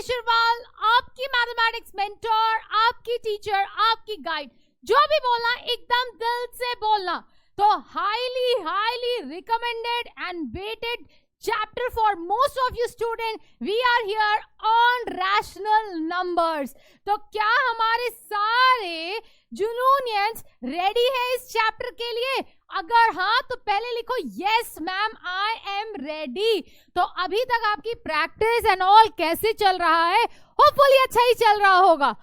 केशरवाल, आपकी mathematics mentor, आपकी teacher, आपकी गाइड। जो भी बोलना एकदम दिल से बोलना। तो highly recommended and weighted chapter for most of you student, we are here on rational numbers। तो क्या हमारे सारे जुनूनियंस रेडी है इस चैप्टर के लिए? अगर हाँ तो पहले लिखो yes ma'am I am ready. तो अभी तक आपकी प्रैक्टिस एंड ऑल कैसे चल रहा है? होपफुली अच्छा ही चल रहा होगा।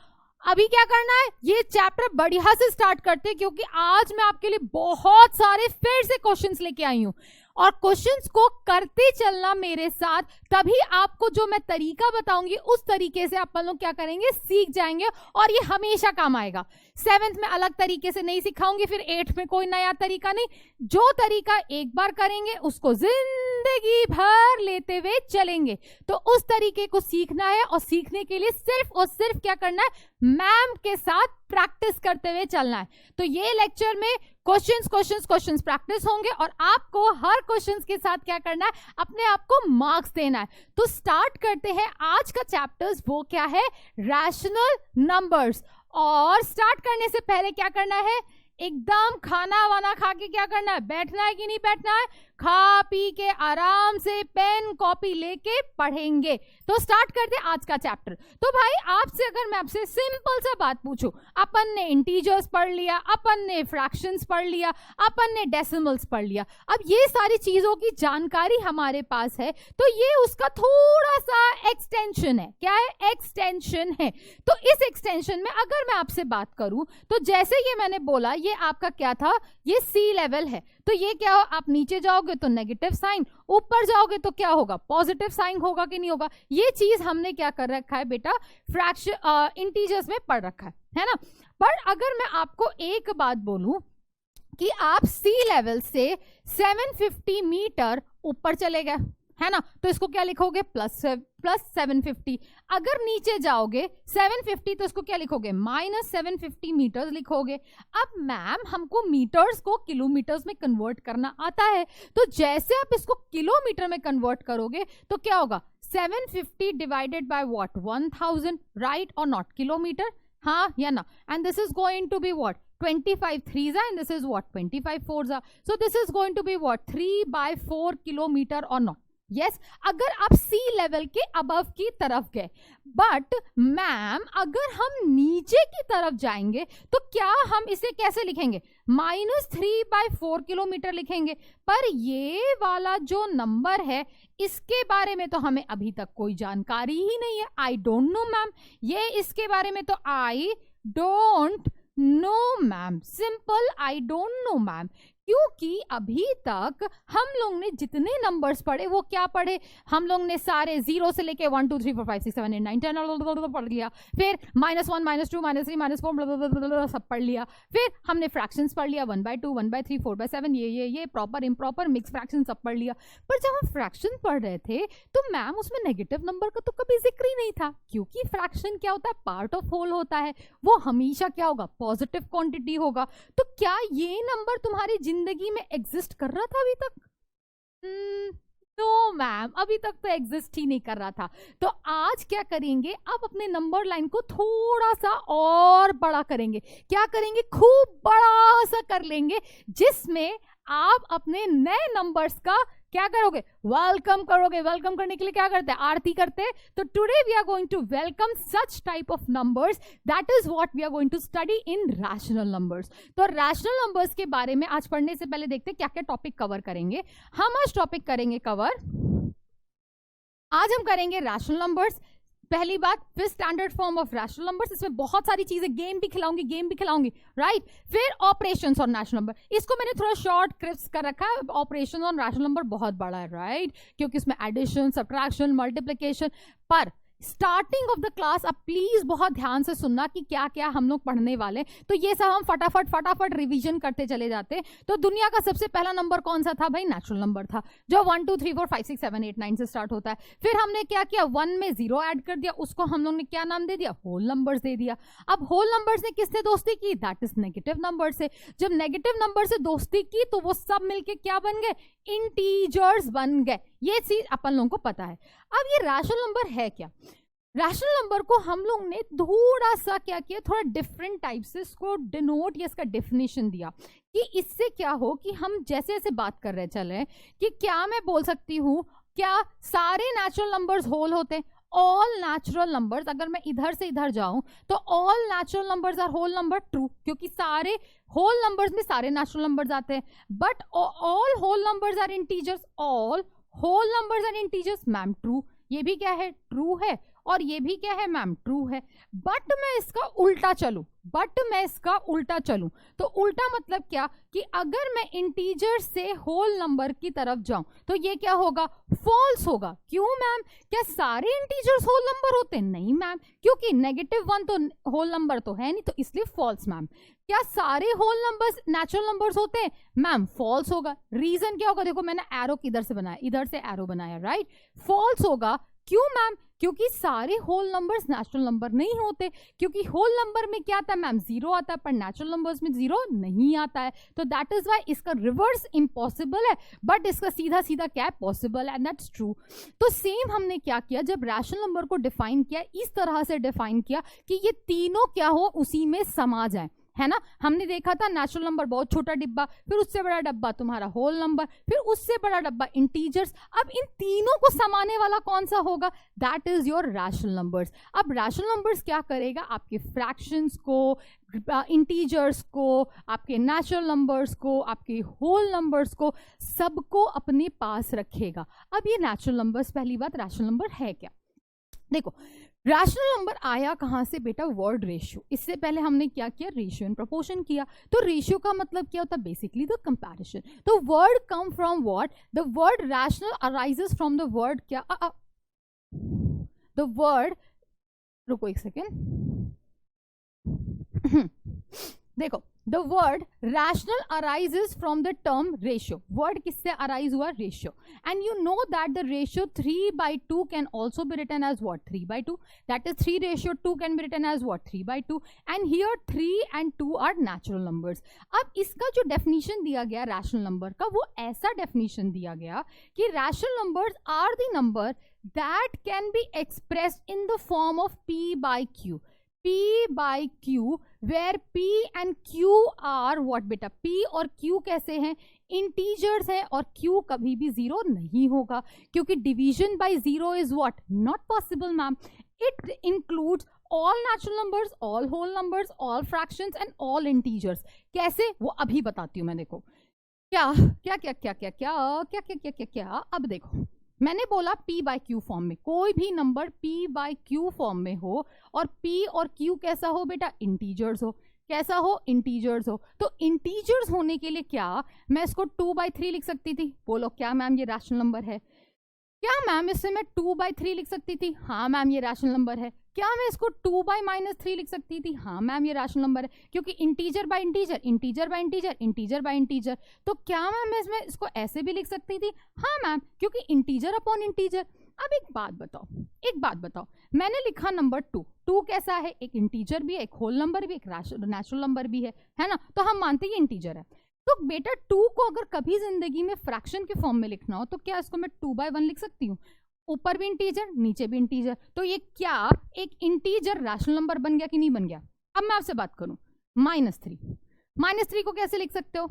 अभी क्या करना है, ये चैप्टर बढ़िया से स्टार्ट करते हैं, क्योंकि आज मैं आपके लिए बहुत सारे फिर से क्वेश्चंस लेके आई हूं और क्वेश्चंस को करते चलना मेरे साथ, तभी आपको जो मैं तरीका बताऊंगी उस तरीके से आप लोग क्या करेंगे, सीख जाएंगे और ये हमेशा काम आएगा। 7th में अलग तरीके से नहीं सिखाऊंगी, फिर 8th में कोई नया तरीका नहीं। जो तरीका एक बार करेंगे उसको जिंदगी भर लेते हुए चलेंगे। तो उस तरीके को सीखना है और सीखने के लिए सिर्फ और सिर्फ क्या करना है, मैम के साथ प्रैक्टिस करते हुए चलना है। तो ये लेक्चर में क्वेश्चंस प्रैक्टिस होंगे और आपको हर क्वेश्चंस के साथ क्या करना है, अपने आप को मार्क्स देना है। तो स्टार्ट करते हैं आज का चैप्टर्स, वो क्या है, रैशनल नंबर्स। और स्टार्ट करने से पहले क्या करना है, एकदम खाना वाना खा के क्या करना है, बैठना है कि नहीं बैठना है, खा पी के आराम से पेन कॉपी लेके पढ़ेंगे। तो स्टार्ट करते हैं आज का चैप्टर। तो भाई आपसे अगर मैं आपसे सिंपल सा बात पूछूं, अपन ने इंटीजर्स पढ़ लिया, अपन ने फ्रैक्शंस पढ़ लिया, अपन ने डेसिमल्स पढ़ लिया, अब ये सारी चीजों की जानकारी हमारे पास है, तो ये उसका थोड़ा सा एक्सटेंशन है। क्या है, एक्सटेंशन है। तो इस एक्सटेंशन में अगर मैं आपसे बात करूं, तो जैसे ये मैंने बोला, ये आपका क्या था, ये सी लेवल है। तो ये क्या हो, आप नीचे जाओगे तो नेगेटिव साइन, ऊपर जाओगे तो क्या होगा, पॉजिटिव साइन होगा कि नहीं होगा। ये चीज हमने क्या कर रखा है बेटा, फ्रैक्शन इंटीजर्स में पढ़ रखा है ना। पर अगर मैं आपको एक बात बोलूं कि आप सी लेवल से 750 मीटर ऊपर चले गए, है ना, तो इसको क्या लिखोगे, प्लस 750। अगर नीचे जाओगे 750 तो इसको क्या लिखोगे, माइनस 750 मीटर्स लिखोगे। अब मैम हमको मीटर्स को किलोमीटर्स में कन्वर्ट करना आता है, तो जैसे आप इसको किलोमीटर में कन्वर्ट करोगे तो क्या होगा, 750 डिवाइडेड बाय व्हाट, 1000, राइट और नॉट, किलोमीटर, हाँ या ना। And this is going to be what, 25 3s and this is what, 25 4s। So this is going to be what, 3/4 kilometre और नॉट। यस, अगर आप सी लेवल के अबव की तरफ गए। बट मैम अगर हम नीचे की तरफ जाएंगे तो क्या हम इसे कैसे लिखेंगे, -3/4 किलोमीटर लिखेंगे। पर ये वाला जो नंबर है इसके बारे में तो हमें अभी तक कोई जानकारी ही नहीं है। आई डोंट नो मैम, ये इसके बारे में तो I don't know ma'am, simple I don't know ma'am. क्योंकि अभी तक हम लोग ने जितने नंबर्स पढ़े वो क्या पढ़े, हम लोग ने सारे 0 से लेके 1 2 3 4 5 6 7 8 9 10 पढ़ लिया, फिर -1 -2 -3 -4 सब पढ़ लिया, फिर हमने फ्रैक्शंस पढ़ लिया, 1/2 1/3 4/7, ये प्रॉपर इम्प्रॉपर मिक्स फ्रैक्शन सब पढ़ लिया। पर जब हम फ्रैक्शन पढ़ रहे थे तो मैम उसमें नेगेटिव नंबर का तो कभी जिक्र ही नहीं था, क्योंकि फ्रैक्शन क्या होता है, पार्ट ऑफ होल होता है, वो हमेशा क्या होगा, पॉजिटिव क्वांटिटी होगा। तो क्या ये नंबर तुम्हारी जिंदगी में एग्जिस्ट कर रहा था अभी तक? नो मैम, अभी तक तो एग्जिस्ट ही नहीं कर रहा था। तो आज क्या करेंगे, अब अपने नंबर लाइन को थोड़ा सा और बड़ा करेंगे। क्या करेंगे, खूब बड़ा सा कर लेंगे, जिसमें आप अपने नए नंबर्स का क्या करोगे, वेलकम करोगे। वेलकम करने के लिए क्या करते हैं, आरती करते हैं। तो today we are going to welcome such type of numbers, that is what we are going to study in rational numbers. तो रैशनल नंबर्स के बारे में आज पढ़ने से पहले देखते हैं क्या क्या टॉपिक कवर करेंगे। हम आज टॉपिक करेंगे कवर, आज हम करेंगे रैशनल नंबर्स, पहली बात, फिर standard form of rational numbers, इसमें बहुत सारी चीजें, गेम भी खिलाऊंगी, राइट। फिर ऑपरेशंस ऑन रैशनल नंबर, इसको मैंने थोड़ा शॉर्ट क्रिप्स कर रखा है, ऑपरेशन ऑन रैशनल नंबर बहुत बड़ा है, राइट, क्योंकि इसमें एडिशन, सब्ट्रैक्शन, मल्टीप्लिकेशन। पर स्टार्टिंग ऑफ द क्लास अब प्लीज बहुत ध्यान से सुनना कि क्या क्या हम लोग पढ़ने वाले, तो ये सब हम फटाफट रिवीजन करते चले जाते। तो दुनिया का सबसे पहला नंबर कौन सा था भाई, नेचुरल नंबर था, जो 1 2 3 4 5 6 7 8 9 से स्टार्ट होता है। फिर हमने क्या किया, 1 में 0 ऐड कर दिया, उसको हम लोग ने क्या नाम दे दिया, होल नंबर्स दे दिया। अब होल नंबर्स ने किससे दोस्ती की, दैट इज नेगेटिव नंबर से। जब नेगेटिव नंबर से दोस्ती की तो वो सब मिलके क्या बन गए, इंटीजर्स बन गए। ये चीज अपन लोगों को पता है। अब ये रैशनल नंबर है क्या, रैशनल नंबर को हम लोग ने थोड़ा सा क्या किया, थोड़ा डिफरेंट टाइप से इसको डिनोट या इसका डेफिनेशन दिया कि इससे क्या हो कि हम जैसे जैसे बात कर रहे चले कि क्या मैं बोल सकती हूँ क्या सारे नेचुरल नंबर्स होल होते हैं, ऑल नेचुरल नंबर्स, अगर मैं इधर से इधर जाऊं तो all natural numbers are whole number, true, क्योंकि सारे होल नंबर्स में सारे नेचुरल नंबर्स आते हैं, but all whole numbers are integers, all whole numbers are integers, ma'am true, ये भी क्या है, ट्रू है, और ये भी क्या है मैम, ट्रू है। बट मैं इसका उल्टा चलूं, तो उल्टा मतलब क्या कि अगर मैं इंटीजर से होल नंबर की तरफ जाऊं तो ये क्या होगा, फॉल्स होगा। क्यों मैम, क्या सारे इंटीजर्स होल नंबर होते हैं? नहीं मैम, क्योंकि -1 तो होल नंबर तो है नहीं, तो इसलिए फॉल्स मैम। क्या सारे होल नंबर्स नेचुरल नंबर्स होते हैं? मैम फॉल्स होगा। रीजन क्या होगा, देखो मैंने एरो किधर से बनाया, इधर से एरो बनाया, राइट, फॉल्स होगा। क्यों मैम, क्योंकि सारे होल नंबर्स नेचुरल नंबर नहीं होते, क्योंकि होल नंबर में क्या आता है मैम, 0 आता है, पर नेचुरल नंबर्स में 0 नहीं आता है, तो दैट इज व्हाई इसका रिवर्स इम्पॉसिबल है, बट इसका सीधा सीधा क्या है, पॉसिबल है, एंड दैट्स ट्रू। तो सेम हमने क्या किया, जब रैशनल नंबर को डिफाइन किया, इस तरह से डिफाइन किया कि ये तीनों क्या हो, उसी में समा जाए, है ना। हमने देखा था नेचुरल नंबर बहुत छोटा डिब्बा, फिर उससे बड़ा डब्बा तुम्हारा होल नंबर, फिर उससे बड़ा डब्बा इंटीजर्स। अब इन तीनों को समाने वाला कौन सा होगा, that is your rational numbers. अब रैशनल नंबर्स क्या करेगा, आपके फ्रैक्शंस को, इंटीजर्स को, आपके नेचुरल नंबर्स को, आपके होल नंबर्स को, सबको अपने पास रखेगा। अब ये नेचुरल नंबर्स, पहली बात रैशनल नंबर है क्या, देखो रैशनल नंबर आया कहां से बेटा, वर्ड रेशियो। इससे पहले हमने क्या किया, रेशियो इन प्रोपोर्शन किया। तो रेशियो का मतलब क्या होता है, बेसिकली द कंपैरिजन। तो word come from what, the word rational arises from the word क्या, द वर्ड, रुको एक सेकेंड देखो, the word rational arises from the term ratio. Word किससे अराइज हुआ, ratio. And you know that the ratio 3/2 can also be written as what, 3/2, that is 3:2 can be written as what, 3/2, and here 3 and 2 are natural numbers. अब इसका जो definition दिया गया rational number का, वो ऐसा डेफिनेशन दिया गया कि rational numbers are the number that can be expressed in the form of P/Q, P/Q, where P and Q are what बेटा, P और Q कैसे हैं, इंटीजर्स है, और Q कभी भी 0 नहीं होगा, क्योंकि division bye 0 is what, not possible ma'am. It includes all natural numbers, all whole numbers, all fractions and all integers। कैसे, वो अभी बताती हूँ मैं। देखो क्या क्या क्या क्या क्या क्या क्या क्या क्या क्या क्या, अब देखो मैंने बोला P/Q फॉर्म में, कोई भी नंबर P/Q फॉर्म में हो और P और Q कैसा हो बेटा, इंटीजर्स हो, कैसा हो, इंटीजर्स हो। तो इंटीजर्स होने के लिए क्या, मैं इसको 2/3 लिख सकती थी, बोलो क्या मैम ये रैशनल नंबर है, क्या मैम इससे मैं 2/3 लिख सकती थी, हाँ मैम ये रैशनल नंबर है। क्या मैं इसको 2/-3 लिख सकती थी, हाँ मैम ये रैशनल नंबर है, क्योंकि integer by integer, integer by integer, integer by integer. तो क्या मैम मैं इसमें इसको ऐसे भी लिख सकती थी, हाँ मैम, क्योंकि इंटीजर अपॉन इंटीजर। अब एक बात बताओ, मैंने लिखा नंबर 2 कैसा है, एक इंटीजर भी है, एक होल नंबर भी, एक नेचुरल नंबर भी है ना, तो हम मानते हैं ये इंटीजर है। तो बेटा 2 को अगर कभी जिंदगी में फ्रैक्शन के फॉर्म में लिखना हो तो क्या इसको मैं 2/1 लिख सकती हूँ, ऊपर भी इंटीजर नीचे भी इंटीजर। तो ये क्या एक इंटीजर रैशनल नंबर बन गया कि नहीं बन गया। अब मैं आपसे बात करूं, -3 को कैसे लिख सकते हो,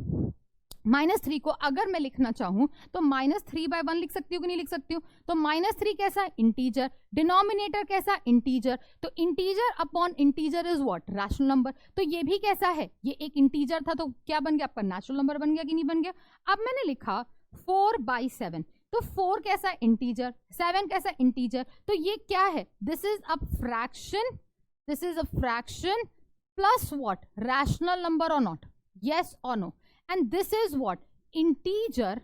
-3 को अगर मैं लिखना चाहूं तो -3/1 लिख सकती हूँ कि नहीं लिख सकती हूँ। तो -3 कैसा, इंटीजर, डिनोमिनेटर कैसा, इंटीजर, तो integer upon integer is what, rational number. तो ये भी कैसा है, ये एक इंटीजर था, तो क्या बन गया आपका, नेचुरल नंबर बन गया कि नहीं बन गया। अब मैंने लिखा 4/7, तो 4 कैसा, इंटीजर, 7 कैसा, इंटीजर, तो ये क्या है, this is a fraction plus what, rational number और नॉट, यस और no, and this is what, integer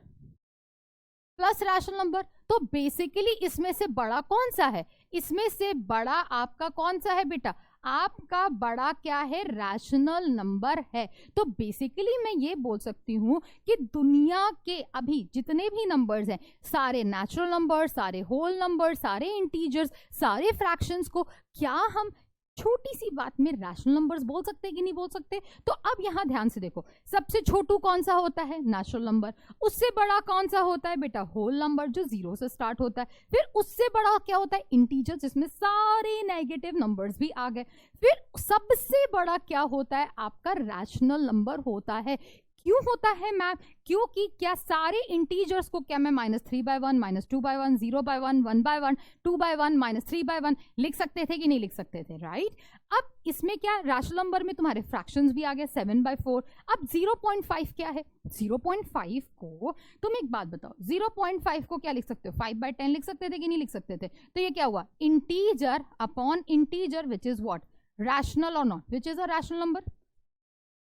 plus rational number. तो बेसिकली इसमें से बड़ा कौन सा है, इसमें से बड़ा आपका कौन सा है बेटा, आपका बड़ा क्या है, रैशनल नंबर है। तो बेसिकली मैं ये बोल सकती हूं कि दुनिया के अभी जितने भी नंबर्स हैं, सारे नेचुरल नंबर, सारे होल नंबर, सारे इंटीजर्स, सारे फ्रैक्शंस को क्या हम छोटी सी बात में रैशनल नंबर्स बोल सकते हैं कि नहीं बोल सकते? तो अब यहां ध्यान से देखो, सबसे छोटू कौन सा होता है? Natural number. उससे बड़ा कौन सा होता है बेटा? होल नंबर, जो 0 से स्टार्ट होता है। फिर उससे बड़ा क्या होता है? इंटीजर, जिसमें सारे नेगेटिव नंबर्स भी आ गए। फिर सबसे बड़ा क्या होता है? आपका रैशनल नंबर होता है। क्यों होता है मैम? क्योंकि क्या सारे इंटीजर्स को क्या मैं -3/1, -2/1, 0/1, 1/1, 2/1, -3/1 लिख सकते थे कि नहीं लिख सकते थे? राइट। अब इसमें क्या, रैशनल नंबर में तुम्हारे फ्रैक्शंस भी आ गए, 7/4। अब 0.5 क्या है? 0.5 को तुम एक बात बताओ, 0.5 को क्या लिख सकते हो? 5/10 लिख सकते थे कि नहीं लिख सकते थे? तो ये क्या हुआ? Integer upon integer, which is what? Rational और not, which is a rational number?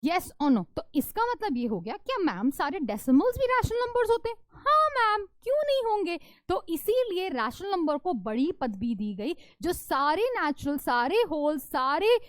Yes और नो? तो इसका मतलब ये हो गया, क्या मैम सारे डेसिमल्स भी रैशनल नंबर्स होते हैं? हाँ मैम, क्यों नहीं होंगे? तो इसीलिए रैशनल नंबर को बड़ी पदवी दी गई, जो सारे नेचुरल, सारे होल, सारे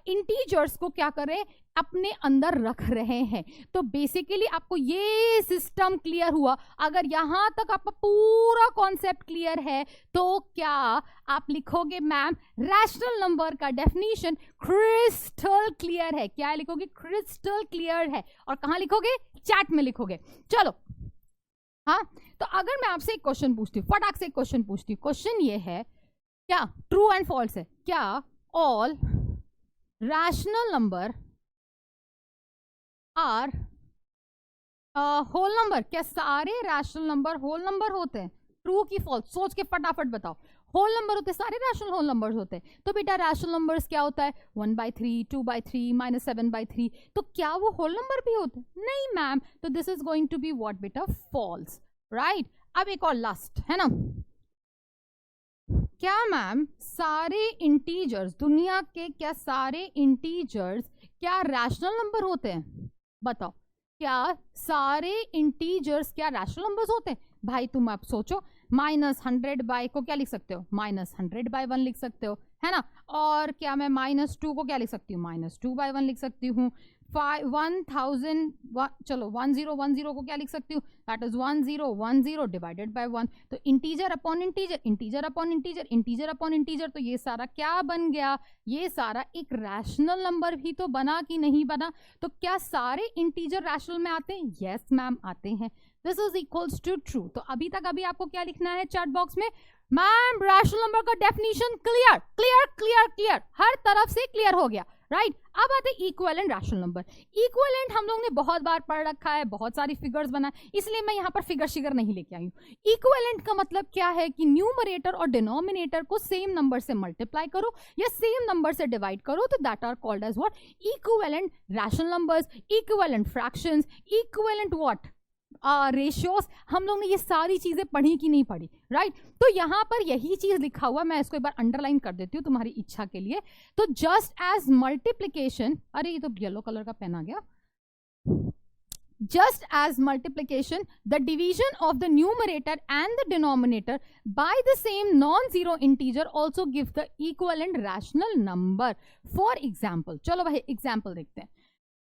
इंटीजर्स को क्या करें? अपने अंदर रख रहे हैं। तो बेसिकली आपको ये सिस्टम क्लियर हुआ। अगर यहां तक आपका पूरा कॉन्सेप्ट क्लियर है तो क्या आप लिखोगे मैम रैशनल नंबर का डेफिनेशन क्रिस्टल क्लियर है? क्या लिखोगे? क्रिस्टल क्लियर है। और कहां लिखोगे? चैट में लिखोगे। चलो, हाँ, तो अगर मैं आपसे एक क्वेश्चन पूछती हूँ, फटाक से एक क्वेश्चन पूछती हूँ। क्वेश्चन ये है, क्या ट्रू एंड फॉल्स है? क्या all rational number are whole number? क्या सारे रैशनल नंबर होल नंबर होते हैं? ट्रू की फॉल्स? सोच के फटाफट बताओ। होल नंबर होते हैं, सारे रैशनल होल नंबर्स होते हैं। तो बेटा रैशनल नंबर्स क्या होता है? 1/3, 2/3, -7/3। तो क्या वो होल नंबर भी होते हैं? नहीं मैम। तो this is going to be what बेटा? फॉल्स। राइट। अब एक और लास्ट है ना, क्या मैम सारे इंटीजर्स, दुनिया के क्या सारे इंटीजर्स क्या रैशनल नंबर होते हैं? बताओ, क्या सारे इंटीजर्स क्या रैशनल नंबर्स होते हैं? भाई तुम आप सोचो, -100 को क्या लिख सकते हो? -100/1 लिख सकते हो, है ना? और क्या मैं -2 को क्या लिख सकती हूँ? -2/1 लिख सकती हूँ। 1000, चलो 1010 को क्या लिख सकती हूँ? That is 1010 divided by 1। तो integer upon integer, integer upon integer, integer upon integer, तो ये सारा क्या बन गया? ये सारा एक रैशनल नंबर भी तो बना कि नहीं बना? तो क्या सारे इंटीजर रैशनल में आते हैं? यस मैम, आते हैं। This is equals to true. तो अभी तक आपको क्या लिखना है चैट बॉक्स में? मैम रैशनल नंबर का definition clear clear clear clear, हर तरफ से क्लियर हो गया। राइट। अब आते इक्विवेलेंट रैशनल नंबर। इक्विवेलेंट हम लोग ने बहुत बार पढ़ रखा है, बहुत सारी फिगर्स बनाए, इसलिए मैं यहाँ पर फिगर नहीं लेके आई हूँ। इक्विवेलेंट का मतलब क्या है कि न्यूमरेटर और डिनोमिनेटर को सेम नंबर से मल्टीप्लाई करो या सेम नंबर से डिवाइड करो, तो that are called as what? Equivalent rational numbers, equivalent fractions, equivalent what? Ratios. हम लोग ने ये सारी चीजें पढ़ी कि नहीं पढ़ी? राइट। तो यहां पर यही चीज लिखा हुआ, मैं इसको एक बार अंडरलाइन कर देती हूँ तुम्हारी इच्छा के लिए। तो जस्ट एज मल्टीप्लीकेशन, अरे ये तो येलो कलर का पेन आ गया। Just as multiplication, the division of the numerator and the denominator by the same non-zero integer also gives the equivalent rational number. For example, चलो भाई एग्जाम्पल देखते हैं।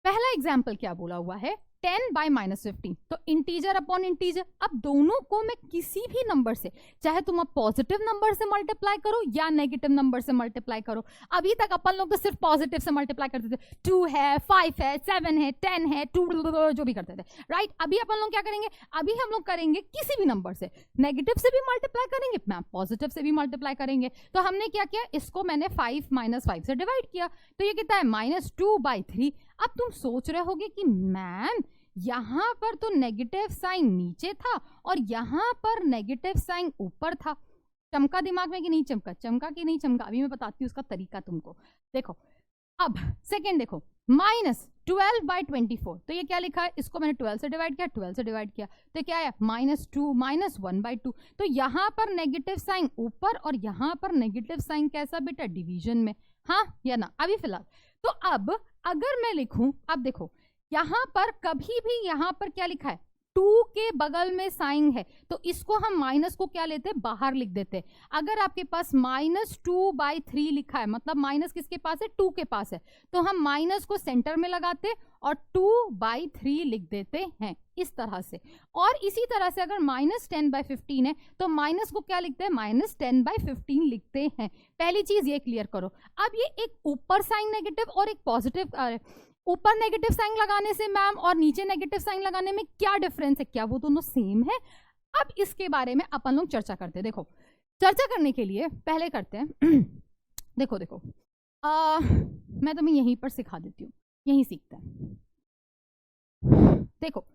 पहला एग्जाम्पल क्या बोला हुआ है? 10/-15। तो इंटीजर अपॉन इंटीजर। अब दोनों को मैं किसी भी नंबर से, चाहे तुम अब पॉजिटिव नंबर से मल्टीप्लाई करो या नेगेटिव नंबर से मल्टीप्लाई करो। अभी तक अपन लोग तो सिर्फ पॉजिटिव से मल्टीप्लाई करते थे, 2 है, 5 है, 7 है, 10 है, 2 जो भी करते थे। राइट। अभी अपन लोग क्या करेंगे? अभी हम लोग करेंगे किसी भी नंबर से, नेगेटिव से भी मल्टीप्लाई करेंगे, मैम पॉजिटिव से भी मल्टीप्लाई करेंगे। तो हमने क्या किया? इसको मैंने 5 - 5 से डिवाइड किया, तो ये कितना है? -2/3। अब तुम सोच रहे होगे कि मैम यहां पर तो नेगेटिव साइन नीचे था और यहां पर नेगेटिव साइन ऊपर था। चमका दिमाग में कि नहीं चमका? चमका कि नहीं चमका? अभी मैं बताती हूँ उसका तरीका तुमको। देखो, अब सेकेंड देखो, -12/24। तो ये क्या लिखा है? इसको मैंने 12 से डिवाइड किया, 12 से डिवाइड किया, तो क्या आया? -2 -1/2। तो यहां पर नेगेटिव साइन ऊपर और यहां पर नेगेटिव साइन कैसा बेटा? डिवीजन में, हाँ या ना? अभी फिलहाल तो अब अगर मैं लिखूं, अब देखो यहां पर कभी भी यहां पर क्या लिखा है? 2 के बगल में साइन है तो इसको हम माइनस को क्या लेते हैं, बाहर लिख देते हैं। अगर आपके पास -2/3 लिखा है, मतलब माइनस किसके पास है, 2 के पास है, तो हम माइनस को सेंटर में लगाते और 2/3 लिख देते हैं इस तरह से। और इसी तरह से अगर -10/15 है तो माइनस को क्या लिखते हैं, -10/15 लिखते हैं। पहली चीज ये क्लियर करो। अब ये एक ऊपर साइन नेगेटिव और एक पॉजिटिव, ऊपर नेगेटिव साइन लगाने से मैम और नीचे नेगेटिव साइन लगाने में क्या डिफरेंस है, क्या वो दोनों सेम है? अब इसके बारे में अपन लोग चर्चा करते हैं। देखो, चर्चा करने के लिए पहले करते हैं देखो मैं तुम्हें यहीं पर सिखा देती हूँ, यहीं सीखते हैं। देखो,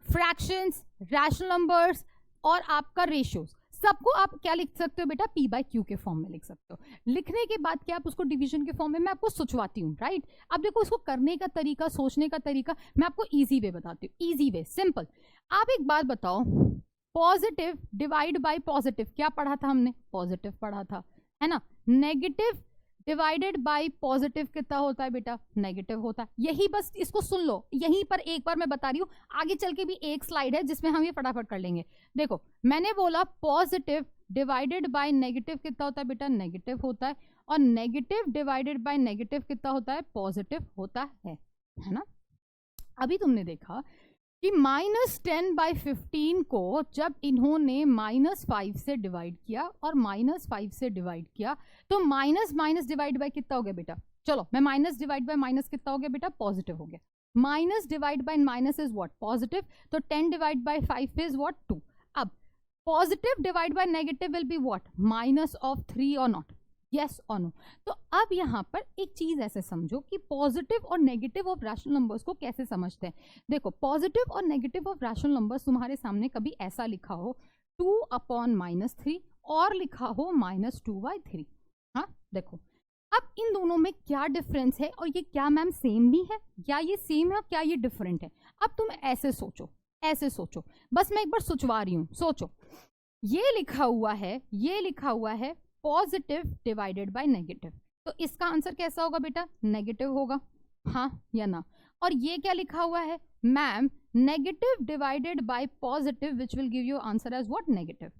फ्रैक्शंस, रैशनल नंबर्स और आपका रेशियोज, सबको आप क्या लिख सकते हो बेटा, P/Q के फॉर्म में लिख सकते हो। लिखने के बाद क्या आप उसको डिवीजन के फॉर्म में मैं आपको सोचवाती हूँ, राइट। अब देखो, इसको करने का तरीका, सोचने का तरीका मैं आपको इजी वे बताती हूँ, इजी वे, सिंपल। आप एक बात बताओ, पॉजिटिव डिवाइड बाय पॉजिटिव क्या पढ़ा था हमने, पॉजिटिव पढ़ा था, है ना। नेगेटिव डिवाइडेड बाय पॉजिटिव कितना होता है बेटा, नेगेटिव होता है। यही बस इसको सुन लो, यहीं पर एक बार मैं बता रही हूँ, आगे चल के भी एक स्लाइड है जिसमें हम ये फटाफट कर लेंगे। देखो, मैंने बोला पॉजिटिव डिवाइडेड बाय नेगेटिव कितना होता है बेटा, नेगेटिव होता है। और नेगेटिव डिवाइडेड बाय नेगेटिव कितना होता है, पॉजिटिव होता है ना। अभी तुमने देखा कि -10/15 को जब इन्होंने -5 से डिवाइड किया और -5 से डिवाइड किया तो माइनस डिवाइड बाय कितना हो गया बेटा, चलो मैं माइनस डिवाइड बाय माइनस कितना हो गया बेटा, पॉजिटिव हो गया। Minus divide by minus is what, positive, तो 10 डिवाइड बाय 5 इज व्हाट, 2। अब positive divide by negative will be what, -3 और नॉट, यस और नो। तो अब यहाँ पर एक चीज ऐसे समझो कि पॉजिटिव और नेगेटिव ऑफ रैशनल नंबर्स को कैसे समझते हैं। देखो, पॉजिटिव और नेगेटिव ऑफ रैशनल नंबर्स तुम्हारे सामने कभी ऐसा लिखा हो 2/-3 और लिखा हो -2/3। हाँ, देखो अब इन दोनों में क्या डिफरेंस है और ये क्या मैम सेम भी है, क्या ये सेम है और क्या ये डिफरेंट है। अब तुम ऐसे सोचो, ऐसे सोचो, बस मैं एक बार सोचवा रही हूँ, सोचो। ये लिखा हुआ है पॉजिटिव डिवाइडेड बाय नेगेटिव, तो इसका आंसर कैसा होगा बेटा, नेगेटिव होगा, हाँ या ना। और ये क्या लिखा हुआ है ma'am, negative divided by positive which will give you answer as what, negative,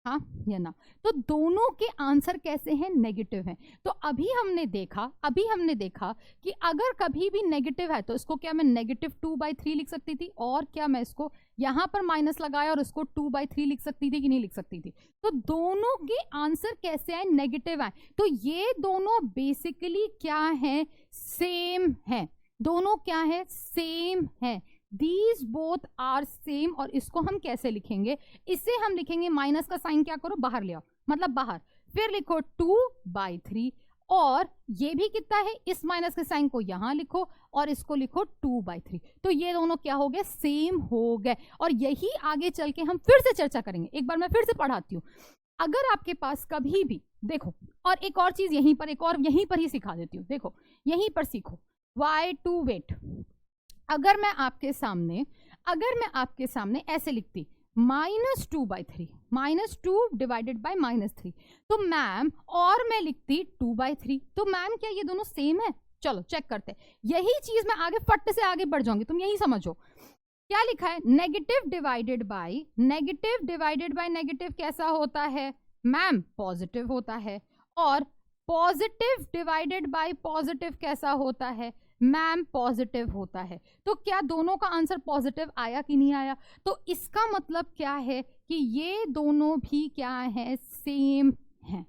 हाँ या ना। तो दोनों के आंसर कैसे हैं, नेगेटिव हैं। तो अभी हमने देखा कि अगर कभी भी नेगेटिव है तो इसको क्या मैं -2/3 लिख सकती थी, और क्या मैं इसको यहां पर माइनस लगाया और इसको 2/3 लिख सकती थी कि नहीं लिख सकती थी। तो दोनों के आंसर कैसे आए, नेगेटिव आए। तो ये दोनों बेसिकली क्या है, सेम है, दोनों क्या है, सेम है। These both are same। और इसको हम कैसे लिखेंगे, इसे हम लिखेंगे, माइनस का साइन क्या करो, बाहर ले आओ, मतलब बाहर, फिर लिखो 2/3, और ये भी कितना है, इस माइनस के साइन को यहां लिखो और इसको लिखो 2/3। तो ये दोनों क्या हो गए, सेम हो गए। और यही आगे चल के हम फिर से चर्चा करेंगे। एक बार मैं फिर से पढ़ाती हूँ। अगर आपके पास कभी भी, देखो, और एक और चीज यहीं पर, एक और यहीं पर ही सिखा देती हूँ, देखो यहीं पर सीखो, why to wait। अगर मैं आपके सामने ऐसे लिखती -2/3, -2 डिवाइडेड बाय -3, तो मैम, और मैं लिखती 2/3, तो मैम क्या ये दोनों सेम है? चलो चेक करते हैं। यही चीज मैं आगे फट से आगे बढ़ जाऊंगी, तुम यही समझो। क्या लिखा है, नेगेटिव डिवाइडेड बाय नेगेटिव कैसा होता है मैम, पॉजिटिव होता है। और पॉजिटिव डिवाइडेड बाय पॉजिटिव कैसा होता है मैम, पॉजिटिव होता है। तो क्या दोनों का आंसर पॉजिटिव आया कि नहीं आया? तो इसका मतलब क्या है कि ये दोनों भी क्या है, सेम है।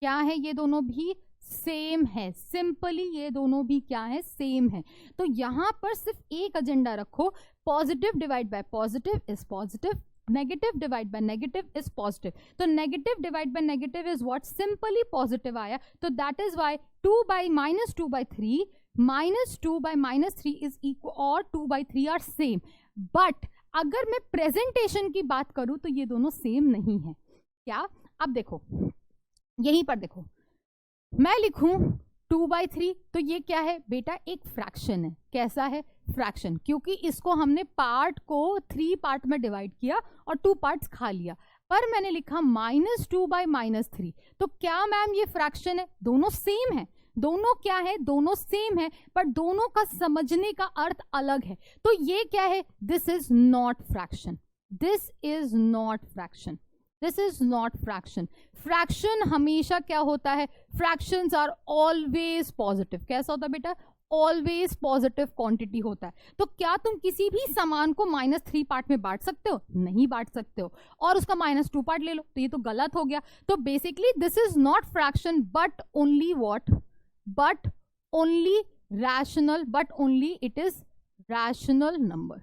क्या है, ये दोनों भी सेम है। सिंपली ये दोनों भी क्या है, सेम है। तो यहां पर सिर्फ एक एजेंडा रखो, positive divide by positive is positive, negative divide by negative is positive. तो negative divide by negative is what, simply positive आया। तो that is why -2/3 -2/-3 is equal, और 2/3 आर सेम। बट अगर मैं प्रेजेंटेशन की बात करूं तो ये दोनों सेम नहीं है। क्या? अब देखो, यहीं पर देखो, मैं लिखूं 2/3, तो ये क्या है बेटा, एक फ्रैक्शन है। कैसा है, फ्रैक्शन, क्योंकि इसको हमने पार्ट को 3 पार्ट में डिवाइड किया और 2 पार्ट्स खा लिया। पर मैंने लिखा -2/-3, तो क्या मैम ये फ्रैक्शन है? दोनों सेम है। दोनों क्या है, दोनों सेम है, पर दोनों का समझने का अर्थ अलग है। तो ये क्या है, this is not fraction, this is not fraction, this is not fraction. Fraction हमेशा क्या होता है, फ्रैक्शंस आर ऑलवेज पॉजिटिव। कैसा होता है बेटा, ऑलवेज पॉजिटिव क्वांटिटी होता है। तो क्या तुम किसी भी सामान को -3 पार्ट में बांट सकते हो, नहीं बांट सकते हो, और उसका -2 पार्ट ले लो, तो ये तो गलत हो गया। तो basically this is not fraction but only what, but only rational, but only it is rational number,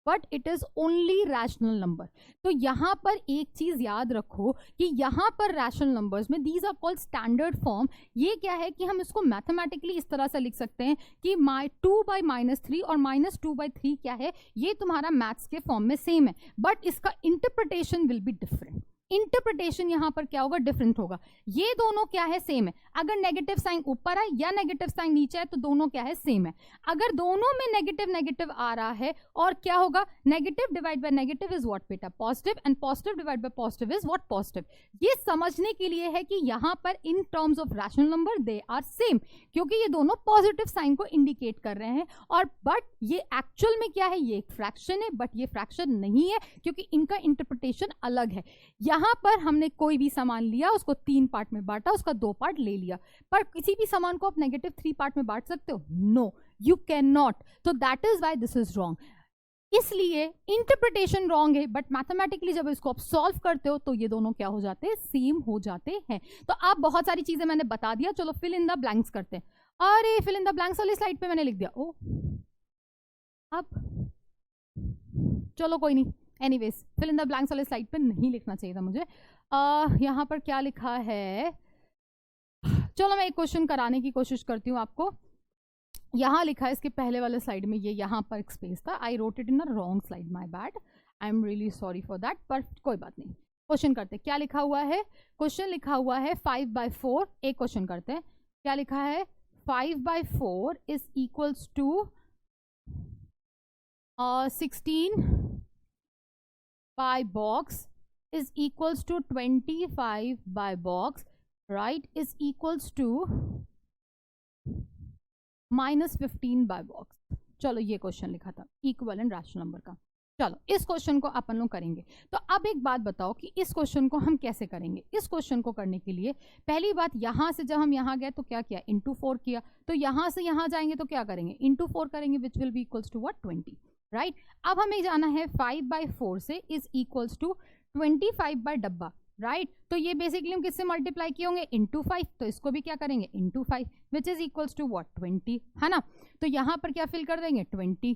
but it is only rational number. तो यहां पर एक चीज याद रखो कि यहां पर रैशनल नंबर्स में these are called standard form. ये क्या है कि हम इसको मैथमेटिकली इस तरह से लिख सकते हैं कि 2/-3 और -2/3 क्या है, ये तुम्हारा मैथ्स के फॉर्म में सेम है, बट इसका interpretation will be different. Interpretation यहां पर क्या होगा, डिफरेंट होगा। ये दोनों क्या है, सेम है। अगर नेगेटिव साइन ऊपर है या नेगेटिव साइन नीचे है तो दोनों क्या है, सेम है। अगर दोनों में नेगेटिव नेगेटिव आ रहा है और क्या होगा, negative divide by negative is what बेटा, positive, and positive divide by positive is what, positive. ये समझने के लिए है कि यहां पर in terms of rational number they are same, क्योंकि ये दोनों पॉजिटिव साइन को इंडिकेट कर रहे हैं। और बट ये एक्चुअल में क्या है, ये एक फ्रैक्शन है, बट ये फ्रैक्शन नहीं है क्योंकि इनका इंटरप्रिटेशन अलग है। यहां पर हमने कोई भी सामान लिया, उसको 3 पार्ट में बांटा, उसका 2 पार्ट ले लिया, पर किसी भी सामान को आप -3 पार्ट में बांट सकते हो, नो यू कैन नॉट। तो that is why this is wrong. इसलिए इंटरप्रिटेशन रॉन्ग है, बट मैथमेटिकली जब इसको आप सॉल्व करते हो तो ये दोनों क्या हो जाते हैं, सेम हो जाते हैं। तो आप बहुत सारी चीजें मैंने बता दिया, चलो फिल इन द ब्लैंक्स करते हैं। अरे फिल इन द ब्लैंक्स वाली स्लाइड पे मैंने लिख दिया, ओ अब चलो कोई नहीं, anyways fill in the blanks वाले स्लाइड पे नहीं लिखना चाहिए था मुझे। यहाँ पर क्या लिखा है, चलो मैं एक क्वेश्चन कराने की कोशिश करती हूँ आपको। यहाँ लिखा है इसके पहले वाले स्लाइड में, ये यहाँ पर एक स्पेस था, I wrote it in a wrong slide, my bad, I am really sorry for that, पर कोई बात नहीं। क्वेश्चन करते हैं, क्या लिखा हुआ है, क्वेश्चन लिखा हुआ है 5/4। एक क्वेश्चन करते हैं, क्या लिखा है, 5/4 is equals to 16 by box is equals to 25 by box, right, is equals to -15 by box। चलो ये क्वेश्चन लिखा था इक्विवेलेंट रैशनल नंबर का। चलो इस क्वेश्चन को अपन लोग करेंगे। तो अब एक बात बताओ कि इस क्वेश्चन को हम कैसे करेंगे। इस क्वेश्चन को करने के लिए पहली बात, यहां से जब हम यहां गए तो क्या किया, इंटू 4 किया। तो यहां से यहां जाएंगे तो क्या करेंगे, इंटू 4 करेंगे, which will be equals to what, 20, right. अब हमें जाना है 5/4 से इज इक्वल्स टू 25 बाय डब्बा, राइट। तो ये बेसिकली हम किससे मल्टीप्लाई किए होंगे, इंटू 5, तो इसको भी क्या करेंगे, into 5, which is equals to what, 20, है ना। तो यहां पर क्या फिल कर देंगे, 20।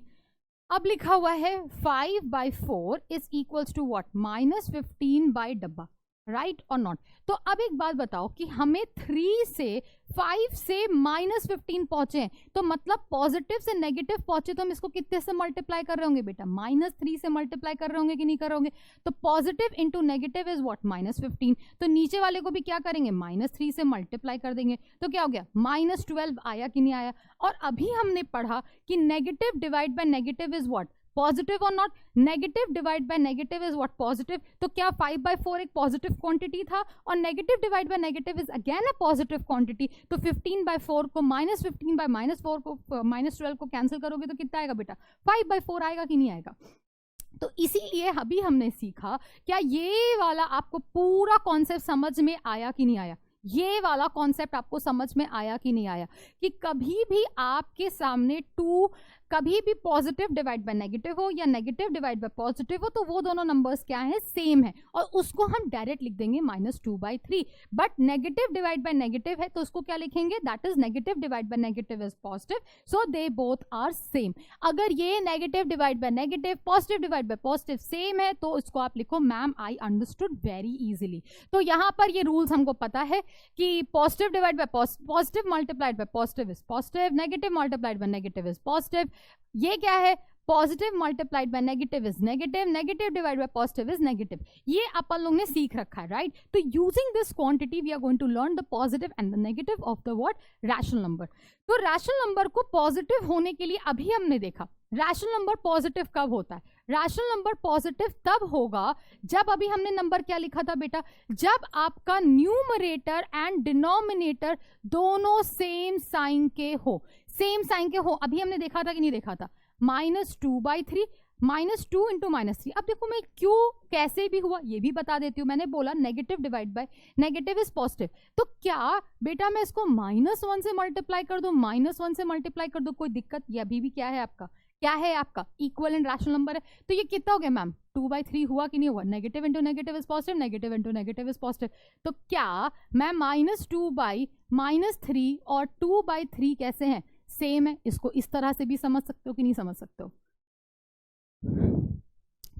अब लिखा हुआ है 5/4 is equals to what, -15 by डब्बा, राइट और नॉट। तो अब एक बात बताओ कि हमें 3 से 5 से -15 पहुंचे हैं, तो मतलब पॉजिटिव से नेगेटिव पहुंचे, तो हम इसको कितने से मल्टीप्लाई कर रहे होंगे बेटा, -3 से मल्टीप्लाई कर रहे होंगे कि नहीं कर रहे होंगे। तो positive into negative is what, -15। तो नीचे वाले को भी क्या करेंगे, -3 से मल्टीप्लाई कर देंगे, तो क्या हो गया, -12 आया कि नहीं आया। और अभी हमने पढ़ा कि negative divide by negative is what, positive और not, negative divide by negative is what, positive. तो क्या 5/4 एक पॉजिटिव क्वांटिटी था, और negative divide by negative is again a positive quantity. तो 15/4 को -15 बाय -4 को -12 को कैंसिल करोगे तो कितना आएगा बेटा, 5/4 आएगा कि नहीं आएगा। तो इसीलिए अभी हमने सीखा, क्या ये वाला आपको पूरा कॉन्सेप्ट समझ में आया कि नहीं आया, ये वाला कॉन्सेप्ट आपको समझ में आया कि नहीं आया, कि कभी भी आपके सामने कभी भी पॉजिटिव डिवाइड बाय नेगेटिव हो या नेगेटिव डिवाइड बाय पॉजिटिव हो, तो वो दोनों नंबर्स क्या हैं, सेम है, और उसको हम डायरेक्ट लिख देंगे -2/3। But negative divide by negative है तो उसको क्या लिखेंगे, that is negative divide by negative is positive, so they both are same. अगर ये negative divide by negative, positive divide by positive same है, तो इसको आप लिखो, ma'am I understood very easily. तो यहां पर ये रूल्स हमको पता है कि positive divide by positive multiplied by positive is positive, negative multiplied by negative is positive. ये क्या है, positive multiplied by negative is negative, negative divide by positive is negative. ये अपन लोग ने सीख रखा है, राइट। तो using this quantity we are going to learn the positive and the negative of the what, rational number. तो rational number को पॉजिटिव होने के लिए अभी हमने देखा रैशनल नंबर पॉजिटिव कब होता है, रैशनल नंबर पॉजिटिव तब होगा जब, अभी हमने नंबर क्या लिखा था बेटा, जब आपका न्यूमरेटर एंड डिनोमिनेटर दोनों सेम साइन के हो, सेम साइन के हो। अभी हमने देखा था कि नहीं देखा था, -2/3 -2 इंटू -3। अब देखो मैं क्यों कैसे भी हुआ ये भी बता देती हूँ। मैंने बोला negative divide by negative is positive, तो क्या बेटा मैं इसको -1 से मल्टीप्लाई कर दूं, -1 से मल्टीप्लाई कर दूं, कोई दिक्कत? ये अभी भी क्या है आपका, क्या है आपका इक्विवेलेंट रैशनल नंबर है। तो ये कितना हो गया मैम, 2/3 हुआ कि नहीं हुआ? Negative into negative is positive, negative into negative is positive. तो क्या मैं -2/-3 और 2/3 कैसे हैं, सेम है। इसको इस तरह से भी समझ सकते हो कि नहीं समझ सकते हो?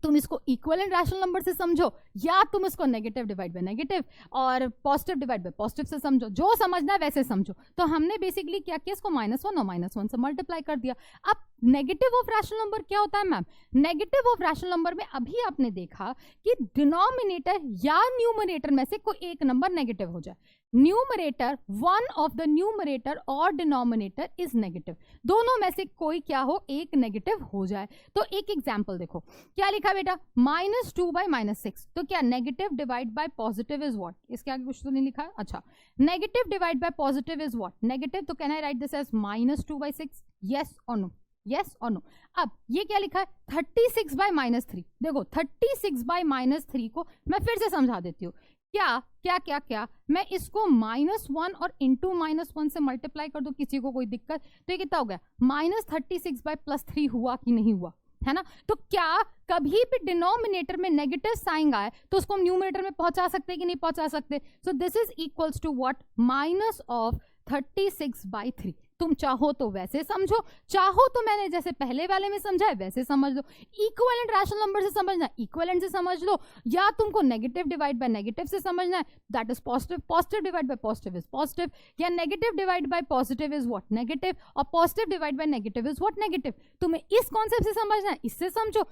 तुम इसको इक्विवेलेंट रैशनल नंबर से समझो या तुम इसको नेगेटिव डिवाइड बाय नेगेटिव और पॉजिटिव डिवाइड बाय पॉजिटिव से समझो, जो समझना है वैसे समझो। तो हमने बेसिकली क्या किया, इसको -1 और -1 से मल्टीप्लाई कर दिया। अब नेगेटिव ऑफ रैशनल नंबर क्या होता है ma'am? Negative of rational number में अभी आपने देखा कि डिनोमिनेटर या न्यूमरेटर में से कोई एक नंबर नेगेटिव हो जाए। Numerator, one of the numerator और डिनोमिनेटर इज नेगेटिव, दोनों में से कोई क्या हो, एक नेगेटिव हो जाए। तो एक एग्जांपल देखो क्या लिखा बेटा, -2/-6। तो क्या negative divide by positive is what? इसके आगे कुछ तो नहीं लिखा है। अच्छा, negative divide by positive is what? Negative. तो can I write this as -2/6? Yes और नो, यस और नो। अब ये क्या लिखा है, 36/-3। देखो 36/-3 को मैं फिर से समझा देती हूँ। क्या क्या क्या क्या मैं इसको -1 और इंटू -1 से मल्टीप्लाई कर दूं, किसी को कोई दिक्कत? तो ये कितना हो गया, -36/+3 हुआ कि नहीं हुआ, है ना? तो क्या कभी भी डिनोमिनेटर में नेगेटिव साइन आए तो उसको हम न्यूमरेटर में पहुंचा सकते हैं कि नहीं पहुंचा सकते? So this is equals to what, -36/3। तुम चाहो तो वैसे समझो, चाहो तो मैंने जैसे पहले वाले में समझा है वैसे समझ लो। इक्विवेलेंट रैशनल नंबर से समझना है इक्विवेलेंट से समझ लो, या तुमको नेगेटिव डिवाइड बाय नेगेटिव से समझना है, that is positive. Positive divide by positive is positive, या negative divide by positive is what, negative, और positive divide by negative is what, negative. तुम्हें इस कॉन्सेप्ट से समझना है, इससे समझो।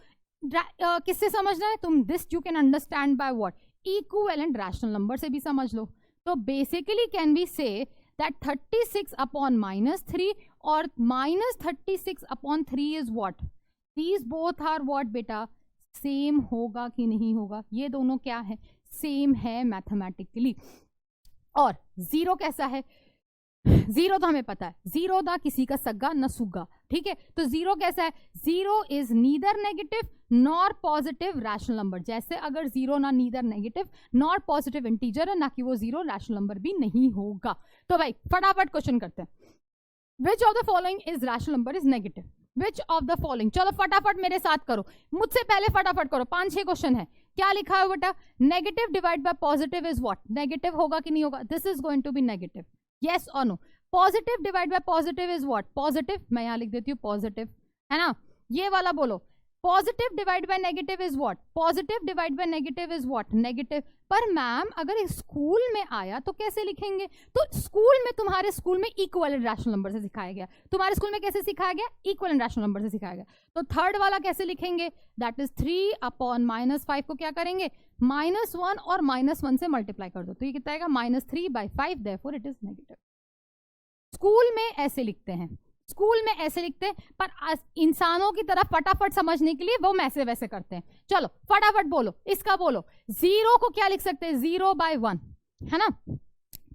किससे समझना है तुम? This you can understand by what, equivalent rational number से भी समझ लो। तो बेसिकली कैन वी से that 36/-3 or -36/3 is what? These both are what बेटा, सेम होगा कि नहीं होगा? ये दोनों क्या है, सेम है मैथमेटिकली। और जीरो कैसा है? जीरो तो हमें पता है, जीरो ना किसी का सग्गा न सुग्गा, ठीक है? तो जीरो कैसा है? Zero is neither negative nor positive rational number. जैसे अगर जीरो ना neither negative nor positive integer है, ना कि वो जीरो रैशनल नंबर भी नहीं होगा। तो भाई फटाफट क्वेश्चन करते हैं, which of the following is rational number is negative? Which of the following, चलो फटाफट मेरे साथ करो, मुझसे पहले फटाफट करो, 5-6 क्वेश्चन है। क्या लिखा है बेटा? Negative divide by positive is what? Negative होगा कि नहीं होगा? This is going to be negative, yes और no. Positive divide by positive is what? Positive. मैं यहां लिख देती हूँ पॉजिटिव, है ना? ये वाला बोलो, positive divide by negative is what? Positive divide by negative is what? Negative. पर मैम अगर स्कूल में आया तो कैसे लिखेंगे? तो स्कूल में, तुम्हारे स्कूल में इक्विवेलेंट रैशनल नंबर से सिखाया गया। तुम्हारे स्कूल में कैसे सिखाया गया? इक्विवेलेंट रैशनल नंबर से सिखाया गया। तो थर्ड वाला कैसे लिखेंगे? दैट इज 3/-5 को क्या करेंगे? -1 और -1 से मल्टीप्लाई कर दो, तो ये कितना आएगा? -3/5, therefore it is negative. School में ऐसे लिखते हैं, स्कूल में ऐसे लिखते हैं, पर इंसानों की तरह फटाफट समझने के लिए वो वैसे वैसे करते हैं। चलो फटाफट बोलो, इसका बोलो। जीरो को क्या लिख सकते हैं? 0/1, है ना?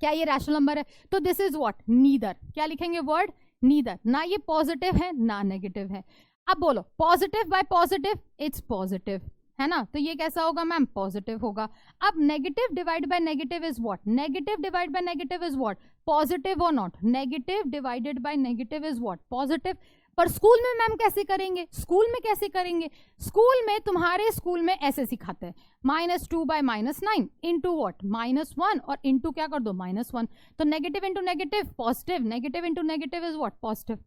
क्या ये रैशनल नंबर है? तो दिस इज व्हाट, नीदर। क्या लिखेंगे वर्ड? नीदर। ना ये पॉजिटिव है ना नेगेटिव है। अब बोलो positive bye positive, it's positive, है ना? तो ये कैसा होगा मैम? पॉजिटिव होगा। अब negative divide by negative is what? Negative divide by negative is what? Positive और not? Negative divided by negative is what? Positive. पर स्कूल में मैम कैसे करेंगे? स्कूल में कैसे करेंगे? स्कूल में, तुम्हारे स्कूल में ऐसे सिखाते हैं, -2/-9 इंटू व्हाट? -1 और इंटू क्या कर दो? -1। तो negative into negative positive, negative into negative is what? Positive.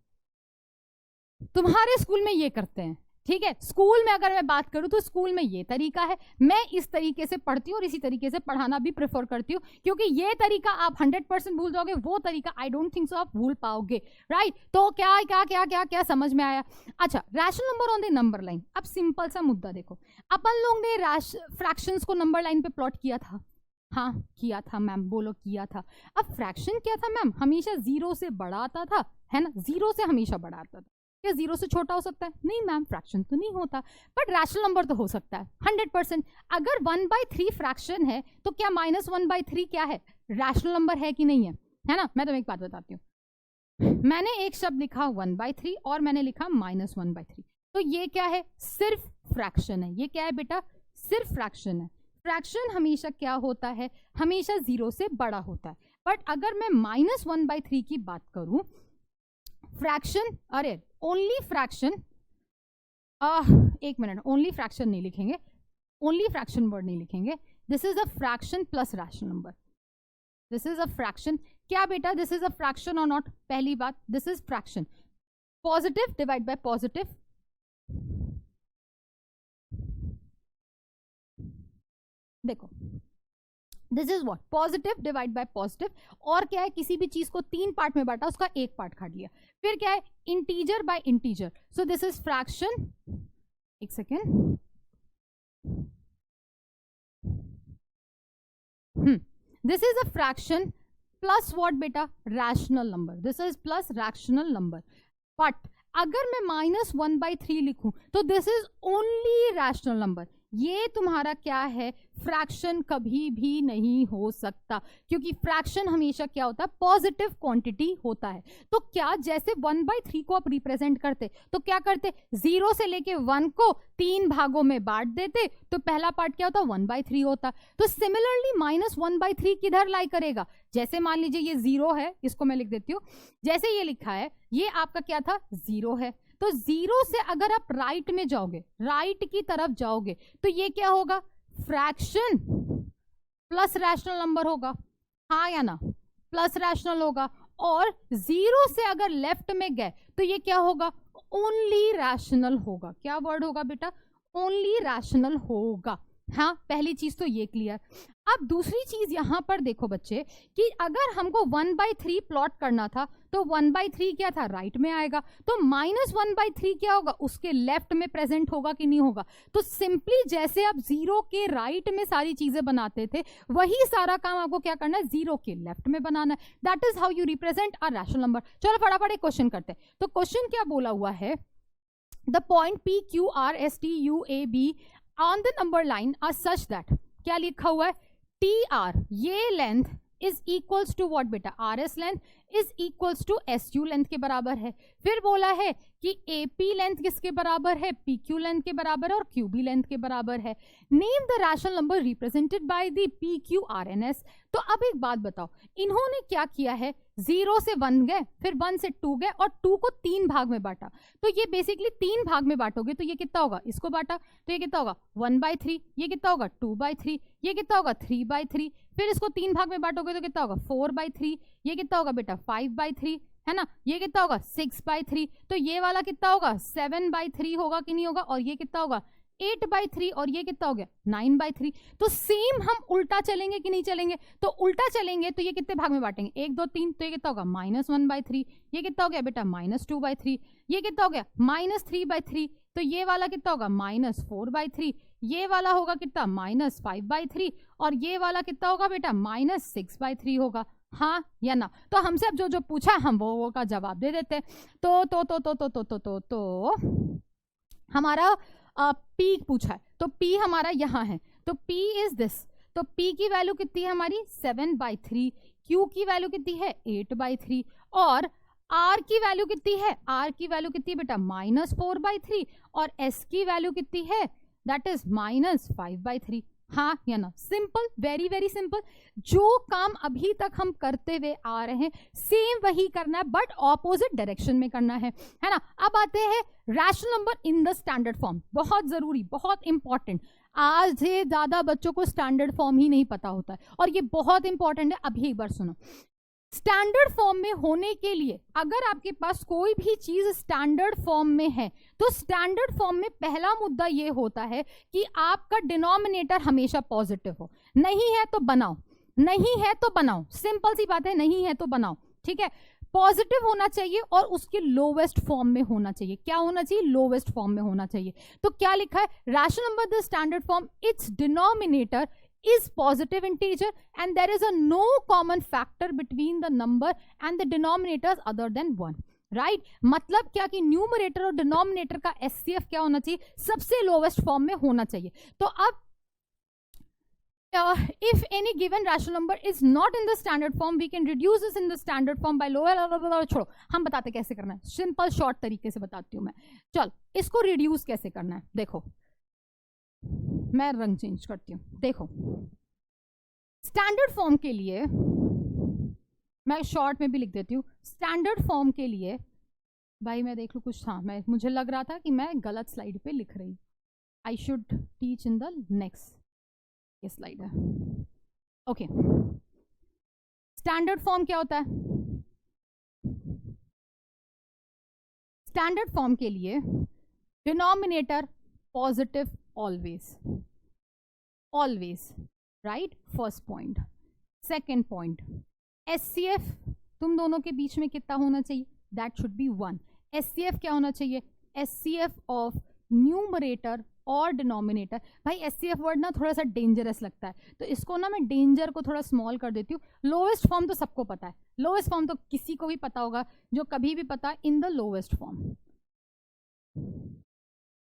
तुम्हारे स्कूल में ये करते हैं, ठीक है? स्कूल में अगर मैं बात करूं तो स्कूल में ये तरीका है। मैं इस तरीके से पढ़ती हूँ और इसी तरीके से पढ़ाना भी प्रेफर करती हूँ, क्योंकि ये तरीका आप 100% भूल जाओगे, वो तरीका आई डोंट थिंक सो आप भूल पाओगे, राइट? तो क्या क्या क्या क्या क्या समझ में आया? अच्छा, rational number on the number line. अब सिंपल सा मुद्दा देखो, अपन लोग ने फ्रैक्शंस को नंबर लाइन पे प्लॉट किया था। हाँ किया था मैम, बोलो किया था। अब फ्रैक्शन क्या था मैम? हमेशा जीरो से बड़ा आता था, है ना? जीरो से हमेशा बड़ा आता था। क्या 0 से छोटा हो सकता है? नहीं मैम, फ्रैक्शन तो नहीं होता, बट रैशनल नंबर तो हो सकता है 100%। अगर 1/3 फ्रैक्शन है तो क्या -1/3 क्या है? रैशनल नंबर है कि नहीं है ना? मैं तुम्हें एक बात बताती हूँ, मैंने एक शब्द लिखा 1/3 और मैंने लिखा -1/3, तो ये क्या है? सिर्फ फ्रैक्शन है। ये क्या है बेटा? सिर्फ फ्रैक्शन है। फ्रैक्शन हमेशा क्या होता है? हमेशा 0 से बड़ा होता है। बट अगर मैं -1/3 की बात करूं, फ्रैक्शन, अरे ओनली फ्रैक्शन, एक मिनट, ओनली फ्रैक्शन नहीं लिखेंगे, ओनली फ्रैक्शन वर्ड नहीं लिखेंगे, this is a fraction plus rational number. This is a fraction. क्या बेटा दिस इज अ फ्रैक्शन और नॉट? पहली बात, this is fraction. Positive divide by positive, देखो this is what? Positive divide by positive. और क्या है? किसी भी चीज को 3 पार्ट में बांटा, उसका एक पार्ट काट लिया। फिर क्या है? Integer by integer, so this is fraction. एक second, this is a fraction plus what बेटा? Rational number. This is plus rational number. But अगर मैं -1/3 लिखूं तो this is only rational number. ये तुम्हारा क्या है? फ्रैक्शन कभी भी नहीं हो सकता, क्योंकि फ्रैक्शन हमेशा क्या होता है? पॉजिटिव क्वांटिटी होता है। तो क्या जैसे 1/3 को आप रिप्रेजेंट करते तो क्या करते? 0 से लेके 1 को 3 भागों में बांट देते, तो पहला पार्ट क्या होता? 1/3 होता। तो सिमिलरली -1/3 किधर लाई करेगा? जैसे मान लीजिए ये 0 है, इसको मैं लिख देती हूँ, जैसे ये लिखा है, ये आपका क्या था? 0 है। तो 0 से अगर आप राइट में जाओगे, राइट की तरफ जाओगे, तो ये क्या होगा? फ्रैक्शन प्लस रैशनल नंबर होगा, हाँ या ना? प्लस रैशनल होगा। और 0 से अगर लेफ्ट में गए तो ये क्या होगा? ओनली रैशनल होगा। क्या वर्ड होगा बेटा? ओनली रैशनल होगा। हाँ, पहली चीज तो ये क्लियर। अब दूसरी चीज यहां पर देखो बच्चे, कि अगर हमको 1/3 प्लॉट करना था तो 1/3 क्या था? राइट में आएगा, तो -1/3 क्या होगा? उसके लेफ्ट में प्रेजेंट होगा कि नहीं होगा? तो सिंपली जैसे आप 0 के राइट में सारी चीजें बनाते थे, वही सारा काम आपको क्या करना है? 0 के लेफ्ट में बनाना है। That is how you represent a rational number. चलो फटाफट एक क्वेश्चन करते हैं। तो क्वेश्चन क्या बोला हुआ है? The point PQRSTUAB on the number line are such that, क्या लिखा हुआ है? TR, ये length is equals to what बेटा? RS length is equals to SU length के बराबर है। फिर बोला है कि AP लेंथ किसके बराबर है? PQ लेंथ के बराबर है और QB लेंथ के बराबर है। Name the rational number represented by the PQRNS। तो अब एक बात बताओ, इन्होंने क्या किया है? 0 से 1 गए, फिर 1 से 2 गए और 2 को 3 भाग में बांटा। तो ये बेसिकली 3 भाग में बांटोगे तो ये कितना होगा? इसको बांटा तो ये कितना होगा? 1/3। ये कितना होगा? 2/3। ये कितना होगा? 3/3। फिर इसको 3 भाग में बांटोगे तो कितना होगा? 4/3। ये कितना होगा बेटा? 5/3, है ना? ये कितना होगा? 6/3। तो ये वाला कितना होगा? 7/3 होगा कि नहीं होगा? और ये कितना होगा? 8/3। और ये कितना हो गया? 9/3। तो सेम हम उल्टा चलेंगे कि नहीं चलेंगे? तो उल्टा चलेंगे तो ये कितने भाग में बांटेंगे? 1 2 3, तो ये कितना होगा? -1/3। ये कितना हो गया बेटा? -2/3। ये कितना हो गया? -3/3। तो ये वाला कितना होगा? -4/3। ये वाला होगा कितना? -5/3। और ये वाला कितना होगा बेटा? -6/3 होगा। हाँ या ना? तो हमसे अब जो जो पूछा हम वो का जवाब दे देते। तो हमारा P पूछा है, तो P हमारा यहाँ है, तो P इज दिस। तो P की वैल्यू कितनी है हमारी? 7/3। Q की वैल्यू कितनी है? 8/3। और R की वैल्यू कितनी है? R की वैल्यू कितनी है बेटा? -4/3। और S की वैल्यू कितनी है? That is -5/3। हाँ या ना? Simple, very very simple. जो काम अभी तक हम करते हुए आ रहे हैं सेम वही करना है, बट ऑपोजिट डायरेक्शन में करना है ना? अब आते हैं rational number in the standard form. बहुत जरूरी, बहुत इंपॉर्टेंट। आज से ज्यादा बच्चों को स्टैंडर्ड फॉर्म ही नहीं पता होता है, और ये बहुत इंपॉर्टेंट है। अभी एक बार सुनो, स्टैंडर्ड फॉर्म में होने के लिए अगर आपके पास कोई भी चीज स्टैंडर्ड फॉर्म में है, तो स्टैंडर्ड फॉर्म में पहला मुद्दा ये होता है कि आपका डिनोमिनेटर हमेशा पॉजिटिव हो। नहीं है तो बनाओ, नहीं है तो बनाओ, सिंपल सी बात है, नहीं है तो बनाओ, ठीक है? पॉजिटिव होना चाहिए और उसके लोवेस्ट फॉर्म में होना चाहिए। क्या होना चाहिए? लोवेस्ट फॉर्म में होना चाहिए। तो क्या लिखा है? Rational number the standard form, it's denominator is positive integer and there is a no common factor between the number and the denominators other than 1. Right मतलब क्या कि न्यूमरेटर और डिनोमिनेटर का एचसीएफ क्या होना चाहिए, सबसे लोवेस्ट फॉर्म में होना चाहिए। तो अब if any given rational number is not in the standard form, we can reduce this in the standard form by lower, छोड़ो हम बताते कैसे करना है, सिंपल शॉर्ट तरीके से बताती हूँ मैं। चल इसको रिड्यूस कैसे करना है, देखो मैं रंग चेंज करती हूँ। देखो स्टैंडर्ड फॉर्म के लिए मैं शॉर्ट में भी लिख देती हूँ, स्टैंडर्ड फॉर्म के लिए भाई मैं देख लूँ कुछ था, मुझे लग रहा था कि मैं गलत स्लाइड पे लिख रही, I should teach in the next slide है। ओके स्टैंडर्ड फॉर्म क्या होता है, स्टैंडर्ड फॉर्म के लिए denominator positive always, always right, first point. Second point HCF तुम दोनों के बीच में कितना होना चाहिए, दैट शुड बी 1। एचसीएफ क्या होना चाहिए, एचसीएफ ऑफ न्यूमरेटर और डिनोमिनेटर। भाई एचसीएफ वर्ड ना थोड़ा सा डेंजरस लगता है, तो इसको ना मैं डेंजर को थोड़ा स्मॉल कर देती हूँ। लोवेस्ट फॉर्म तो सबको पता है, लोवेस्ट फॉर्म तो किसी को भी पता होगा जो कभी भी पता है, इन द लोवेस्ट फॉर्म,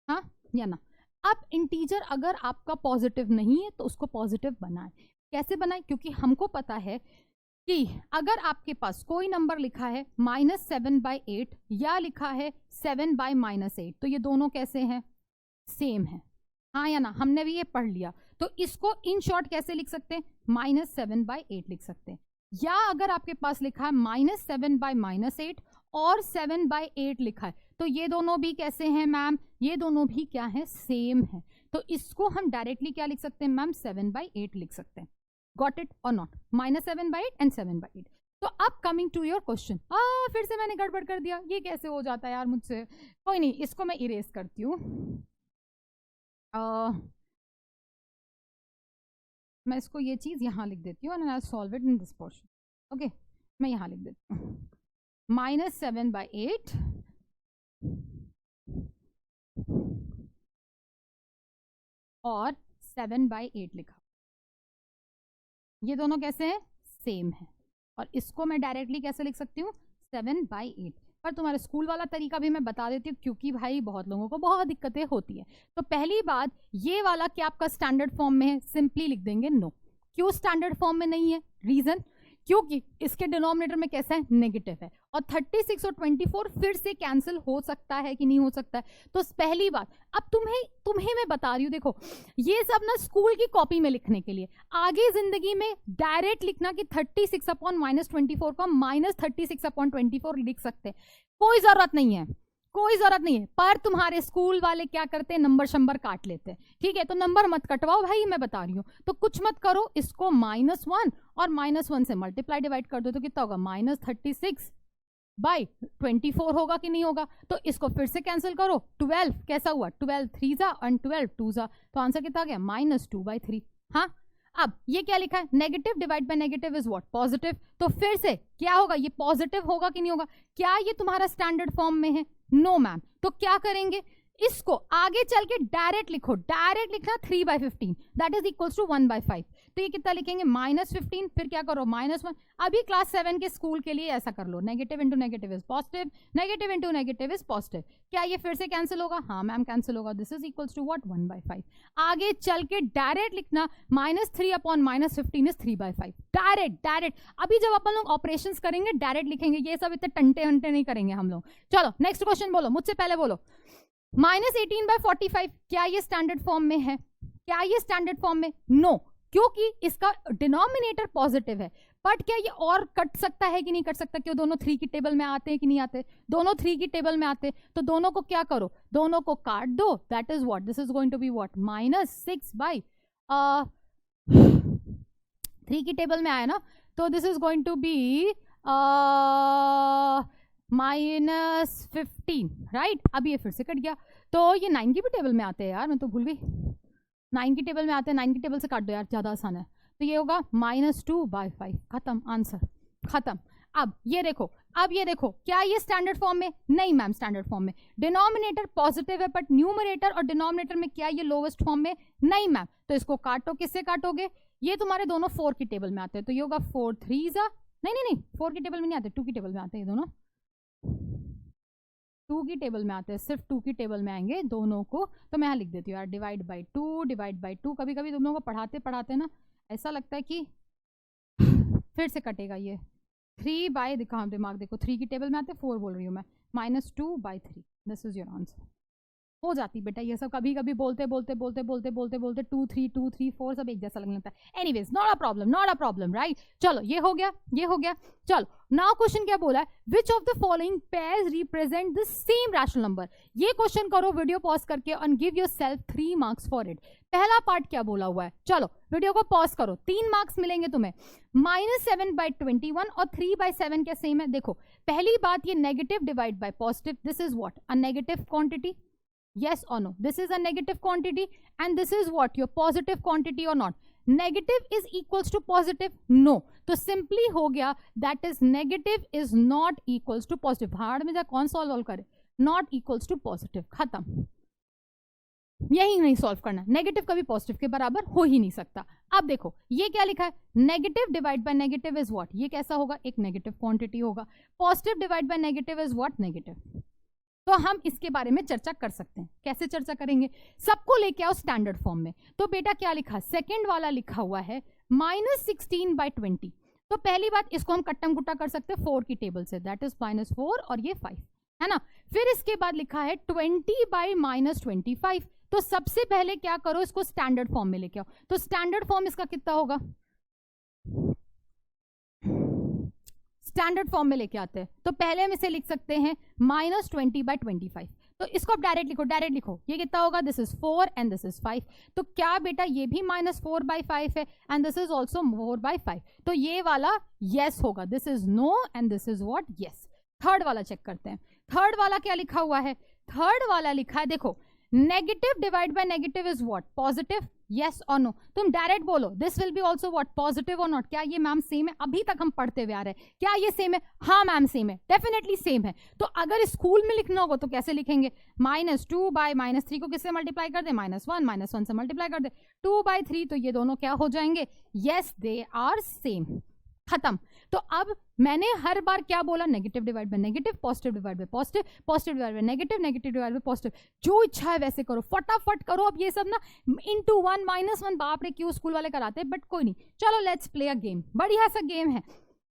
हाँ या ना। अब इंटीजर अगर आपका पॉजिटिव नहीं है तो उसको पॉजिटिव बनाए, कैसे बनाए, क्योंकि हमको पता है कि अगर आपके पास कोई नंबर लिखा है -7/8 या लिखा है 7/-8, तो ये दोनों कैसे हैं, सेम है, हाँ या ना, हमने भी ये पढ़ लिया। तो इसको इन शॉर्ट कैसे लिख सकते हैं, -7/8 लिख सकते हैं। या अगर आपके पास लिखा है -7/-8 और 7/8 लिखा है, तो ये दोनों भी कैसे हैं मैम, ये दोनों भी क्या है, सेम है। तो इसको हम डायरेक्टली क्या लिख सकते हैं मैम, 7/8 लिख सकते हैं। गॉट इट और नॉट, -7/8 एंड 7/8। तो अब कमिंग टू योर क्वेश्चन, फिर से मैंने गड़बड़ कर दिया, ये कैसे हो जाता है यार मुझसे, कोई नहीं, इसको मैं इरेज करती हूँ। मैं इसको ये चीज यहां लिख देती हूँ, I solve it in this portion. Okay मैं यहां लिख देती हूँ -7/8 और 7/8 लिखा, ये दोनों कैसे हैं, सेम है। और इसको मैं डायरेक्टली कैसे लिख सकती हूँ, 7/8। पर तुम्हारे स्कूल वाला तरीका भी मैं बता देती हूँ, क्योंकि भाई बहुत लोगों को बहुत दिक्कतें होती है। तो पहली बात, ये वाला क्या आपका स्टैंडर्ड फॉर्म में है, सिंपली लिख देंगे नो। क्यों स्टैंडर्ड फॉर्म में नहीं है, रीजन क्योंकि इसके डिनोमिनेटर में कैसा है, नेगेटिव है, और 36 और 24 फिर से कैंसिल हो सकता है कि नहीं हो सकता है। तो पहली बात, अब तुम्हें मैं बता रही हूँ, देखो ये सब ना स्कूल की कॉपी में लिखने के लिए, आगे जिंदगी में डायरेक्ट लिखना कि 36/-24 को -36/24 लिख सकते हैं, कोई जरूरत नहीं है, कोई जरूरत नहीं है। पर तुम्हारे स्कूल वाले क्या करते हैं, नंबर शंबर काट लेते हैं, ठीक है, तो नंबर मत कटवाओ भाई, मैं बता रही हूँ। तो कुछ मत करो, इसको -1 और -1 से मल्टीप्लाई डिवाइड कर दो, तो कितना होगा, -36/24 होगा कि नहीं होगा। तो इसको फिर से कैंसिल करो, 12 कैसा हुआ, 12 3 और 12 2, तो आंसर कितना गया, -2/3। हाँ अब ये क्या लिखा है, negative divide by negative is what, positive. तो फिर से क्या होगा, ये पॉजिटिव होगा कि नहीं होगा। क्या ये तुम्हारा स्टैंडर्ड फॉर्म में है, नो मैम। तो क्या करेंगे, इसको आगे चल के डायरेक्ट लिखो, डायरेक्ट लिखना 3/15 दैट इज इक्वल्स टू 1/5। तो ये कितना लिखेंगे, -15, फिर क्या करो, -1। अभी क्लास 7 के स्कूल के लिए ऐसा कर लो, negative into negative is positive, negative into negative is positive. क्या ये फिर से कैंसिल होगा, हाँ मैम कैंसिल होगा, this is equals to what, 1/5। आगे चल के डायरेक्ट लिखना, -3/-15 इज 3/5, डायरेक्ट। अभी जब अपन लोग ऑपरेशंस करेंगे डायरेक्ट लिखेंगे, ये सब इतने टंटे वंटे नहीं करेंगे हम लोग। चलो नेक्स्ट क्वेश्चन बोलो, मुझसे पहले बोलो, -18/45 क्या ये स्टैंडर्ड फॉर्म में है, क्या ये स्टैंडर्ड फॉर्म में, नो, क्योंकि इसका डिनोमिनेटर पॉजिटिव है। बट क्या ये और कट सकता है कि नहीं कट सकता, क्यों, दोनों 3 की टेबल में आते हैं कि नहीं आते, दोनों 3 की टेबल में आते हैं। तो दोनों को क्या करो, दोनों को काट दो, that is what, this is going to be what, -6/3 की टेबल में आया ना, तो this is going to be -15, right. अब ये फिर से कट गया, तो ये 9 की भी टेबल में आते हैं यार, मैं तो भूल गई, 9 की टेबल में आते हैं, 9 की टेबल से काट दो यार, ज्यादा आसान है। तो ये होगा -2/5, खत्म, आंसर खत्म। अब ये देखो क्या ये स्टैंडर्ड फॉर्म में, नहीं मैम स्टैंडर्ड फॉर्म में डिनोमिनेटर पॉजिटिव है, बट न्यूमरेटर और डिनोमिनेटर में क्या ये लोवेस्ट फॉर्म में, नहीं मैम। तो इसको काटो, किससे काटोगे, ये तुम्हारे दोनों 4 की टेबल में आते हैं, तो ये होगा 4 3 नहीं 4 की टेबल में नहीं आते, 2 की टेबल में आते हैं ये दोनों, 2 की टेबल में आते हैं, सिर्फ 2 की टेबल में आएंगे दोनों को, तो मैं यहाँ लिख देती हूँ यार डिवाइड बाई 2, डिवाइड बाई 2। कभी कभी तुम लोगों को पढ़ाते पढ़ाते ना ऐसा लगता है कि फिर से कटेगा ये 3 बाई, दिमाग देखो 3 की टेबल में आते, 4 बोल रही हूँ मैं, -2/3। This is your answer. हो जाती बेटा ये सब, कभी कभी बोलते बोलते बोलते बोलते बोलते बोलते 2 3 2 3 4 सब एक जैसा लगने लगता है। Anyways not a problem right. चलो ये हो गया, ये हो गया। चलो नाउ क्वेश्चन क्या बोला है, which of the following pairs represent the same rational number. ये क्वेश्चन करो वीडियो पॉज करके and give yourself 3 marks for it. पहला पार्ट क्या बोला हुआ है, चलो वीडियो को पॉज करो, 3 मार्क्स मिलेंगे तुम्हें। -7/21 और 3/7 क्या सेम है। देखो पहली बात, ये negative divide by positive, this is what, a negative quantity, yes or no, this is a negative quantity and this is what, your positive quantity or not. Negative is equals to positive, no, तो simply हो गया that is negative is not equals to positive। Hard में जा कौन solve करे, not equals to positive, खत्म, यही नहीं सॉल्व करना। नेगेटिव कभी पॉजिटिव के बराबर हो ही नहीं सकता। अब देखो ये क्या लिखा है, negative divide by negative is what, ये कैसा होगा, एक नेगेटिव क्वांटिटी होगा। Positive divide by negative is what, negative. तो हम इसके बारे में चर्चा कर सकते हैं। कैसे चर्चा करेंगे, सबको लेके आओ स्टैंडर्ड फॉर्म में। तो बेटा क्या लिखा, सेकंड वाला लिखा हुआ है -16/20। तो पहली बात, इसको हम कट्टम गुट्टा कर सकते हैं 4 की टेबल से, दैट इज -4 और ये 5 है ना। फिर इसके बाद लिखा है 20/-25। तो सबसे पहले क्या करो, इसको स्टैंडर्ड फॉर्म में लेके आओ। तो स्टैंडर्ड फॉर्म इसका कितना होगा, स्टैंडर्ड फॉर्म में लेके आते हैं। तो पहले हम इसे लिख सकते हैं -20/25। तो इसको आप डायरेक्ट लिखो, डायरेक्ट लिखो, ये कितना होगा, this is 4 and this is 5। तो क्या बेटा ये भी -4/5 है एंड दिस इज ऑल्सो 4/5। तो ये वाला यस होगा, this is no and this is what, yes. Third वाला चेक करते हैं, थर्ड वाला क्या लिखा हुआ है। थर्ड वाला लिखा है, देखो negative divide by negative is what, positive, yes और नो। तुम डायरेक्ट बोलो this will be also what, positive और नॉट। क्या ये मैम सेम है, अभी तक हम पढ़ते हुए आ रहे हैं, क्या ये सेम है, हाँ मैम सेम है, डेफिनेटली सेम है। तो अगर स्कूल में लिखना होगा तो कैसे लिखेंगे, -2/-3 को किससे मल्टीप्लाई कर दे, -1 से मल्टीप्लाई कर दे 2/3। तो ये दोनों क्या हो जाएंगे, यस दे आर सेम, खत्म। तो अब मैंने हर बार क्या बोला, negative divide by negative, positive divide by positive, positive divide by negative, negative divide by positive. जो इच्छा है वैसे करो, फटाफट करो। अब ये सब ना इनटू 1 -1 बाप रे क्यों स्कूल वाले कराते हैं, बट कोई नहीं, चलो लेट्स प्ले अ गेम। बढ़िया सा गेम है,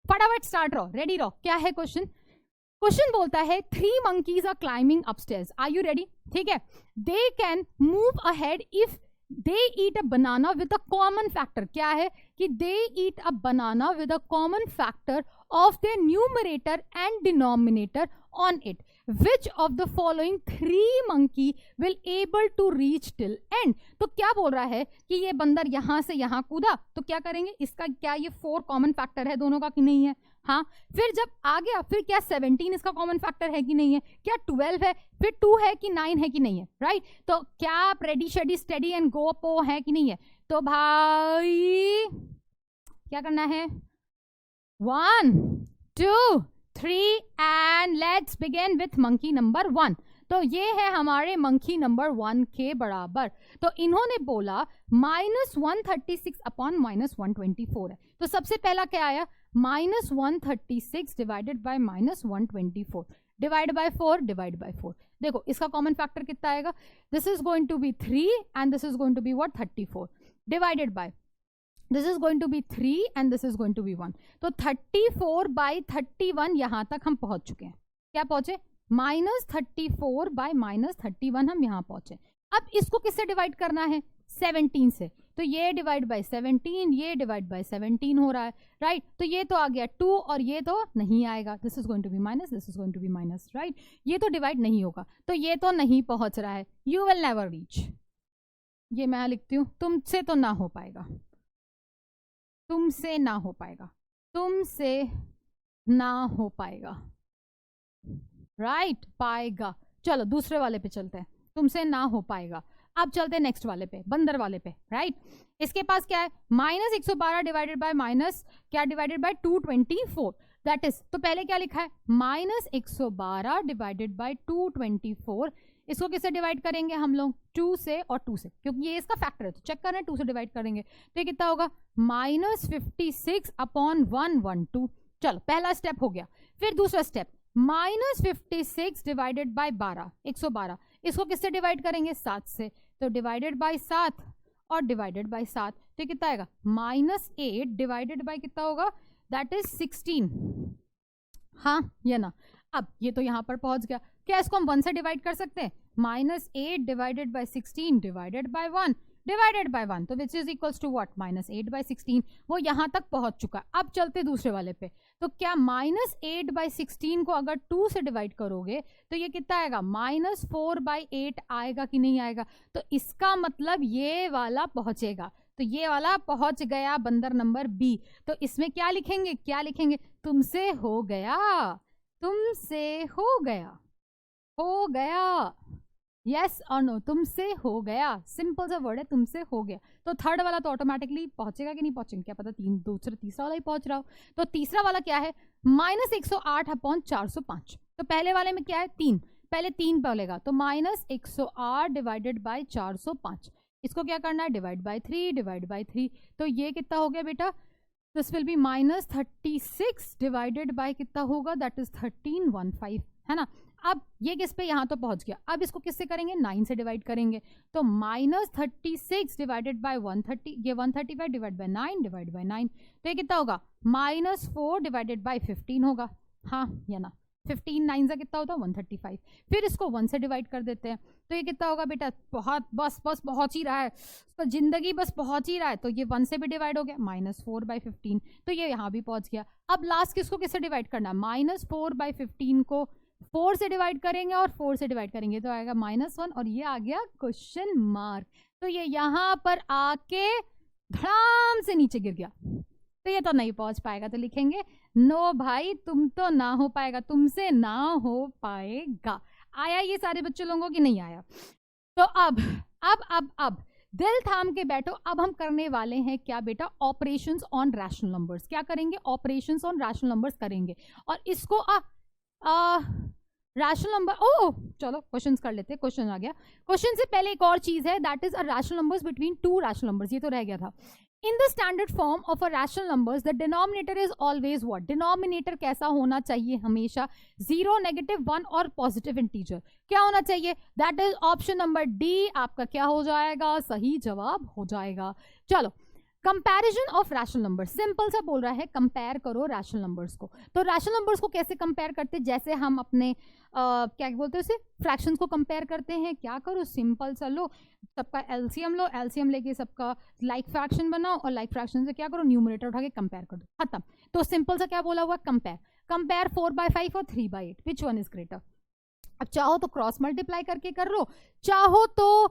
फटाफट स्टार्ट रहो, रेडी रहो। क्या है क्वेश्चन, क्वेश्चन बोलता है 3 monkeys are climbing upstairs, are you ready? ठीक है, they can move ahead if they eat a banana with a common factor। क्या है कि they eat a banana with a common factor of their numerator and denominator on it. Which of the following 3 monkey will able to reach till end? तो क्या बोल रहा है कि ये बंदर यहां से यहां कूदा, तो क्या करेंगे, इसका क्या ये 4 कॉमन फैक्टर है दोनों का कि नहीं है, हाँ। फिर जब आ गया, फिर क्या 17 इसका कॉमन फैक्टर है कि नहीं है, क्या 12 है, फिर 2 है कि 9 है कि नहीं है, राइट। तो क्या आप ready shady study and go पो है कि नहीं है। तो भाई क्या करना है, 1 2 3 and let's begin with monkey number 1। तो ये है हमारे मंकी नंबर 1 के बराबर। तो इन्होंने बोला -136/-124 है। तो सबसे पहला क्या आया, -136 divided by -124 divide by 4 divide by 4। देखो इसका कॉमन फैक्टर कितना आएगा, this is going to be 3 and this is going to be what, 34 divided by this is going to be 3 and this is going to be 1। तो 34/31 यहां तक हम पहुंच चुके हैं। क्या पहुंचे, -34/-31 हम यहां पहुंचे। अब इसको किससे डिवाइड करना है, 17 से। तो ये डिवाइड बाय 17, ये डिवाइड बाय 17 हो रहा है, राइट। तो ये तो आ गया 2 और ये तो नहीं आएगा, this is going to be minus, this is going to be minus, right. ये तो डिवाइड नहीं होगा, तो ये तो नहीं पहुंच रहा है, यू विल नेवर रीच। ये मैं लिखती हूं, तुमसे तो ना हो पाएगा, तुमसे ना हो पाएगा, तुमसे ना हो पाएगा, राइट पाएगा। चलो दूसरे वाले पे चलते हैं, तुमसे ना हो पाएगा। अब चलते हैं नेक्स्ट वाले पे, बंदर वाले पे, राइट। इसके पास क्या है, -112 डिवाइडेड बाय माइनस क्या डिवाइडेड बाय 224, दैट इज। तो पहले क्या लिखा है, -112 डिवाइडेड बाय 224। इसको किससे डिवाइड करेंगे हम लोग, 2 से और 2 से, क्योंकि ये इसका फैक्टर है तो चेक करना है, 2 से डिवाइड करेंगे तो ये कितना होगा, -56/112। चलो पहला स्टेप हो गया। फिर दूसरा स्टेप, -56 डिवाइडेड बाय 12, 112, इसको किससे डिवाइड करेंगे? 7 से, तो डिवाइडेड बाय 7 और डिवाइडेड बाय 7, तो कितना आएगा? -8 डिवाइडेड बाय कितना होगा? That is 16। हाँ या ना? अब ये तो यहाँ पर पहुंच गया, क्या इसको हम 1 से डिवाइड कर सकते हैं? -8 divided by 16 divided by 1 divided by 1, तो which is equals to what? -8 by 16। वो यहाँ तक पहुंच चुका। अब चलते दूसरे वाले पे, तो क्या -8 बाय 16 को अगर 2 से डिवाइड करोगे तो ये कितना आएगा? -4 बाय 8 आएगा कि नहीं आएगा? तो इसका मतलब ये वाला पहुंचेगा, तो ये वाला पहुंच गया बंदर नंबर बी। तो इसमें क्या लिखेंगे? क्या लिखेंगे? तुमसे हो गया, तुमसे हो गया, हो गया, यस और नो, तुमसे हो गया, सिंपल सा वर्ड है, तुमसे हो गया। तो थर्ड वाला तो ऑटोमेटिकली पहुंचेगा कि नहीं पहुंचेगा, क्या पता तीसरा वाला ही पहुंच रहा हो। तो तीसरा वाला क्या है? -108 अपॉन 405। तो पहले वाले में क्या है? 3, पहले 3 बोलेगा, तो -108 डिवाइडेड बाय 405, इसको क्या करना है? डिवाइड बाय 3, डिवाइड बाय 3, तो ये कितना हो गया बेटा? This will be -36 divided by कितना होगा? दैट इज 1315, है ना? अब ये किस पे? यहाँ तो पहुंच गया। अब इसको किससे करेंगे? 9 से डिवाइड करेंगे, तो -36 डिवाइडेड बाय 130, ये 135 डिवाइड बाय 9 डिवाइड बाय 9, तो ये कितना होगा? -4 डिवाइडेड बाय 15 होगा। हाँ या ना? 15 9 से कितना होता है? 135। फिर इसको 1 से डिवाइड कर देते हैं, तो ये कितना होगा बेटा? बहुत बस पहुंच ही रहा है, उसका जिंदगी बस पहुंच ही रहा है, तो ये 1 से भी डिवाइड हो गया, -4 बाय 15, तो ये यहाँ भी पहुंच गया। अब लास्ट किसको किससे डिवाइड करना है? -4 बाय 15 को 4 से डिवाइड करेंगे और 4 से डिवाइड करेंगे, तो आएगा -1, और ये आ गया क्वेश्चन मार्क। तो ये यहाँ पर आके धड़ाम से नीचे गिर गया, तो ये तो नहीं पहुंच पाएगा, तो लिखेंगे नो भाई, तुम तो ना हो पाएगा, तुमसे ना हो पाएगा। आया ये सारे बच्चों लोगों की नहीं आया? तो अब दिल थाम के बैठो। अब हम करने वाले हैं क्या बेटा? Operations on rational numbers. क्या करेंगे? ऑपरेशंस ऑन रैशनल नंबर्स करेंगे, और इसको रैशनल नंबर, चलो क्वेश्चंस कर लेते हैं। क्वेश्चन आ गया। क्वेश्चन से पहले एक और चीज है, that is a rational numbers between 2 rational numbers, ये तो रह गया था। In the standard form of a rational numbers the denominator is always what? Denominator कैसा होना चाहिए? हमेशा 0, -1 और पॉजिटिव इंटीजर। क्या होना चाहिए? That is option number D आपका क्या हो जाएगा? सही जवाब हो जाएगा। चलो, comparison of rational number, simple सा बोल रहा है कंपेयर करो रैशनल नंबर्स को। तो रैशनल नंबर्स को कैसे कंपेयर करते हैं? जैसे हम अपने क्या बोलते हैं उसे, फ्रैक्शंस को कंपेयर करते हैं। क्या करो? सिंपल सा लो, सबका एलसीएम लो, एलसीएम लेके सबका लाइक फ्रैक्शन बनाओ, और लाइक फ्रैक्शन से क्या करो? न्यूमरेटर उठा के कंपेयर कर दो, खत्म। तो सिंपल सा क्या बोला हुआ? कंपेयर 4/5 और 3/8, विच वन इज ग्रेटर? अब चाहो तो क्रॉस मल्टीप्लाई करके कर लो, चाहो तो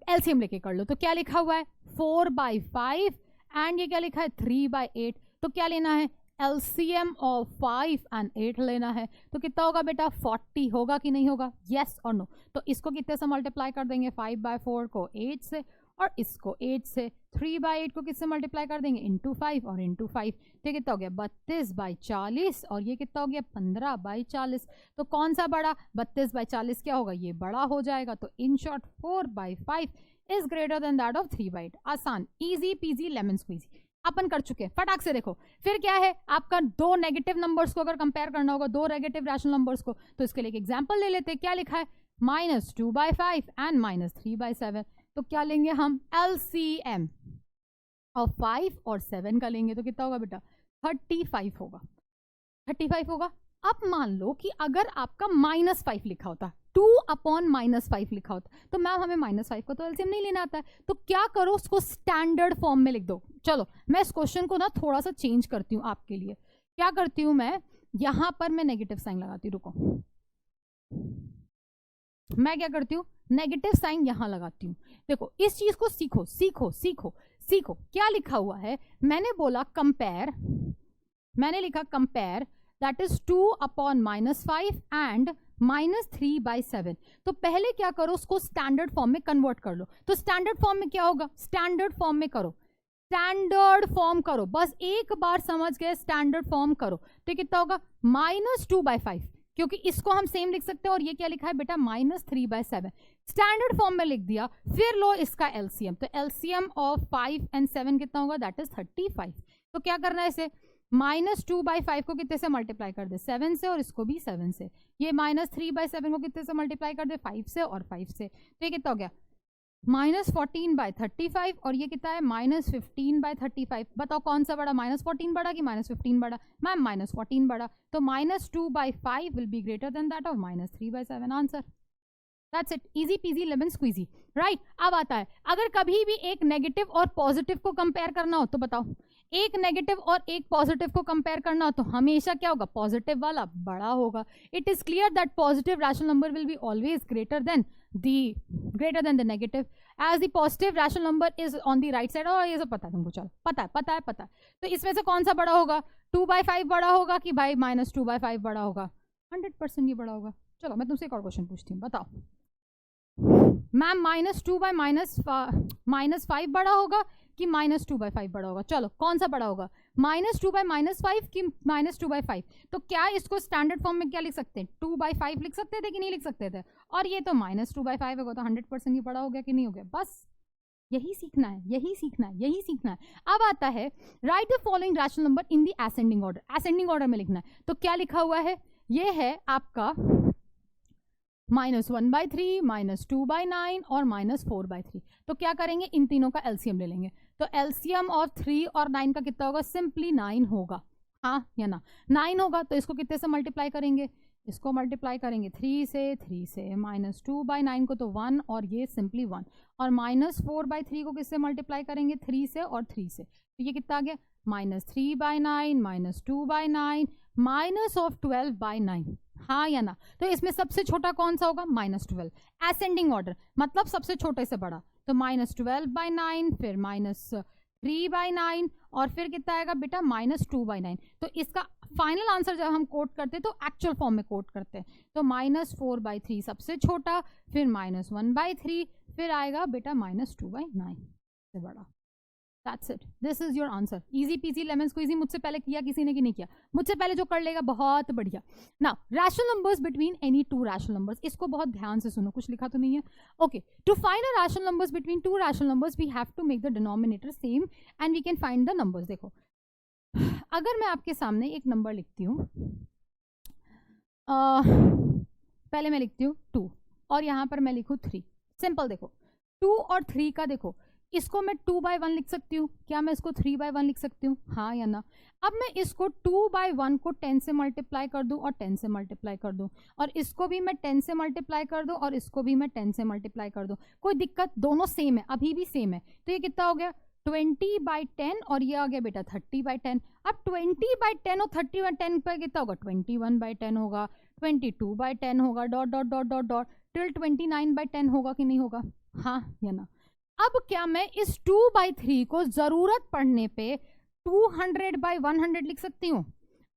एलसीएम लेके कर लो। तो क्या लिखा हुआ है? 4/5 एंड ये क्या लिखा है? 3/8। तो क्या लेना है? एलसीएम ऑफ 5 एंड 8 लेना है। तो कितना होगा बेटा? 40 होगा कि नहीं होगा? यस और नो? तो इसको कितने से मल्टीप्लाई कर देंगे? 5/4 को 8 से, और इसको 8 से। 3/8 को किससे मल्टीप्लाई कर देंगे? इंटू 5 और इंटू 5। तो कितना हो गया? 32/40, और ये कितना हो गया? 15/40। तो कौन सा बड़ा? 32/40 क्या होगा? ये बड़ा हो जाएगा। तो in short 4/5 is greater than that of 3/8। आसान, इजी पीजी लेमन स्क्वीजी, अपन कर चुके। फटाक से देखो फिर क्या है आपका? 2 नेगेटिव नंबर्स को अगर कंपेयर करना होगा, 2 नेगेटिव रैशनल नंबर्स को, तो इसके लिए एक एग्जांपल ले लेते हैं। क्या लिखा है? -2/5 एंड -3/7। तो क्या लेंगे हम? LCM ऑफ 5 और 7 का लेंगे, तो कितना होगा बेटा? 35 होगा। 35 होगा। अब मान लो कि अगर आपका -5 लिखा होता, 2/-5 लिखा होता, तो मैम हमें -5 को तो एलसीएम नहीं लेना आता है, तो क्या करो? उसको स्टैंडर्ड फॉर्म में लिख दो। चलो मैं इस क्वेश्चन को ना थोड़ा सा चेंज करती हूँ आपके लिए। क्या करती हूँ मैं? यहां पर मैं नेगेटिव साइन लगाती हूँ, रुको, मैं क्या करती हूँ? नेगेटिव साइन यहां लगाती हूँ। देखो इस चीज को सीखो सीखो सीखो सीखो। क्या लिखा हुआ है? मैंने बोला कंपेयर, मैंने लिखा कंपेयर, दैट इज 2/-5 एंड -3/7। तो पहले क्या करो? उसको स्टैंडर्ड फॉर्म में कन्वर्ट कर लो। तो स्टैंडर्ड फॉर्म में क्या होगा? स्टैंडर्ड फॉर्म में करो, स्टैंडर्ड फॉर्म करो, बस एक बार समझ गए, स्टैंडर्ड फॉर्म करो। तो कितना होगा? -2/5, क्योंकि इसको हम सेम लिख सकते हैं, और ये क्या लिखा है बेटा? -3/7। स्टैंडर्ड फॉर्म में लिख दिया। फिर लो इसका एलसीएम, तो एलसीएम ऑफ 5 एंड 7 कितना होगा? That is 35। तो क्या करना है इसे? -2/5 को कितने से मल्टीप्लाई कर दे, 7 से, और इसको भी 7 से। ये -3/7 को कितने से मल्टीप्लाई कर दे, 5 से और 5 से। तो ये कितना हो गया, -14/35, और ये कितना है, -15/35। बताओ कौन सा बड़ा, -14 बड़ा कि -15 बड़ा? मैम -14 बड़ा। तो -2/5 will be greater than that of -3/7। Answer, that's it, easy peasy lemon squeezy, right. अब आता है, अगर कभी भी एक नेगेटिव और पॉजिटिव को कंपेयर करना हो तो बताओ, एक नेगेटिव और एक पॉजिटिव को कंपेयर करना हो तो हमेशा क्या होगा, पॉजिटिव वाला बड़ा होगा। It is clear that positive rational number will be always greater than the negative, as the positive rational number is on the right side. और ये सब पता है तुमको, चलो पता है। तो इसमें से कौन सा बड़ा होगा, 2/5 बड़ा होगा कि भाई -2/5 बड़ा होगा? 100% ये बड़ा होगा। चलो मैं तुमसे एक और क्वेश्चन पूछती हूँ, बताओ मैम -2/-5 बड़ा होगा कि -2/5 बड़ा होगा? चलो कौन सा बड़ा होगा, -2/-5 कि -2/5? तो क्या इसको स्टैंडर्ड फॉर्म में क्या लिख सकते हैं, 2/5 लिख सकते थे कि नहीं लिख सकते थे? और ये तो -2/5 होगा, तो 100% ये बड़ा हो गया कि नहीं हो गया? बस यही सीखना है। अब आता है, right the following rational number in the ascending order. Ascending order में लिखना है। तो क्या लिखा हुआ है, ये है आपका -1/3, -2/9 और -4/3। तो क्या करेंगे, इन तीनों का एलसीएम ले लेंगे। तो एलसीएम ऑफ 3 और 9 का कितना होगा, सिंपली 9 होगा, हाँ या ना? 9 होगा। तो इसको कितने से मल्टीप्लाई करेंगे, इसको मल्टीप्लाई करेंगे 3 से, -2/9 को तो 1, और ये सिंपली 1, और -4/3 को किससे मल्टीप्लाई करेंगे, 3 से और 3 से। तो ये कितना आ गया, -3/9 -2/9 -12/9, हाँ या ना? तो इसमें सबसे छोटा कौन सा होगा, -12। असेंडिंग ऑर्डर मतलब सबसे छोटे से बड़ा, तो -12/9, फिर -3/9, और फिर कितना आएगा बेटा, -2/9। तो इसका फाइनल आंसर जब हम कोट करते हैं तो एक्चुअल फॉर्म में कोट करते हैं। तो -4/3 सबसे छोटा, फिर -1/3, फिर आएगा बेटा -2/9 से बड़ा। That's it. This is your answer. Easy peasy lemon squeezy। मुझसे पहले किया किसी ने कि नहीं किया? मुझसे पहले जो कर लेगा बहुत बढ़िया। Now, rational numbers between any two rational numbers. इसको बहुत ध्यान से सुनो, कुछ लिखा तो नहीं है? Okay. To find a rational numbers between two rational numbers, we have to make the denominator same and we can find the numbers. देखो, अगर मैं आपके सामने एक नंबर लिखती हूँ, पहले मैं लिखती हूँ 2 और यहाँ पर मैं लिखूँ 3। सिंपल देखो, 2 और 3 का देखो, इसको मैं 2/1 लिख सकती हूँ, क्या मैं इसको 3/1 लिख सकती हूँ, हाँ या ना? अब मैं इसको 2/1 को 10 से मल्टीप्लाई कर दूँ और 10 से मल्टीप्लाई कर दूँ, और इसको भी मैं 10 से मल्टीप्लाई कर दूँ और इसको भी मैं 10 से मल्टीप्लाई कर दूँ, कोई दिक्कत? दोनों सेम है, अभी भी सेम है। तो ये कितना हो गया, 20/10, और ये आ गया बेटा 30/10। अब 20/10 और 30/10 पर कितना होगा, 21/10 होगा, 22/10 होगा, dot dot dot dot dot till 29/10 होगा कि नहीं होगा, हाँ या ना? अब क्या मैं इस 2/3 को जरूरत पड़ने पे 200/100 लिख सकती हूँ,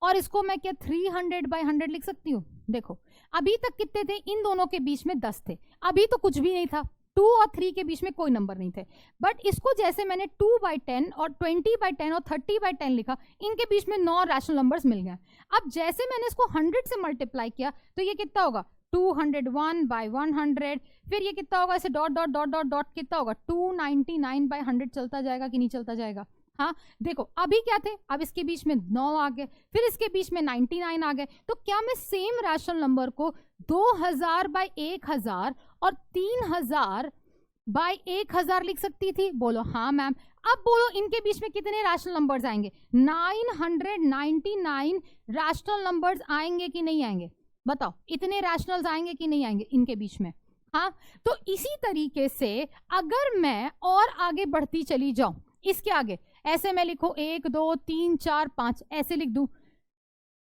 और इसको मैं क्या 300/100 लिख सकती हूँ? देखो, अभी तक कितने थे, इन दोनों के बीच में 10 थे, अभी तो कुछ भी नहीं था, 2 और 3 के बीच में कोई नंबर नहीं थे। बट इसको जैसे मैंने 2/10 और 20/10 और 30/10 लिखा, इनके बीच में 9 रैशनल नंबर्स मिल गए। अब जैसे मैंने इसको 100 से मल्टीप्लाई किया तो ये कितना होगा, 201/100, फिर ये कितना होगा, ऐसे dot dot dot dot dot कितना होगा, 299/100 चलता जाएगा कि नहीं चलता जाएगा? हाँ, देखो अभी क्या थे, अब इसके बीच में 9 आ गए, फिर इसके बीच में 99 आ गए। तो क्या मैं सेम रैशनल नंबर को 2000/1000 और 3000/1000 लिख सकती थी? बोलो हाँ मैम। अब बोलो इनके बीच में कितने रैशनल नंबर्स आएंगे, 999 रैशनल नंबर्स आएंगे कि नहीं आएंगे? बताओ, इतने रैशनल्स आएंगे कि नहीं आएंगे इनके बीच में? हाँ, तो इसी तरीके से अगर मैं और आगे बढ़ती चली जाऊं, इसके आगे ऐसे मैं लिखूं 1 2 3 4 5 ऐसे लिख दूं,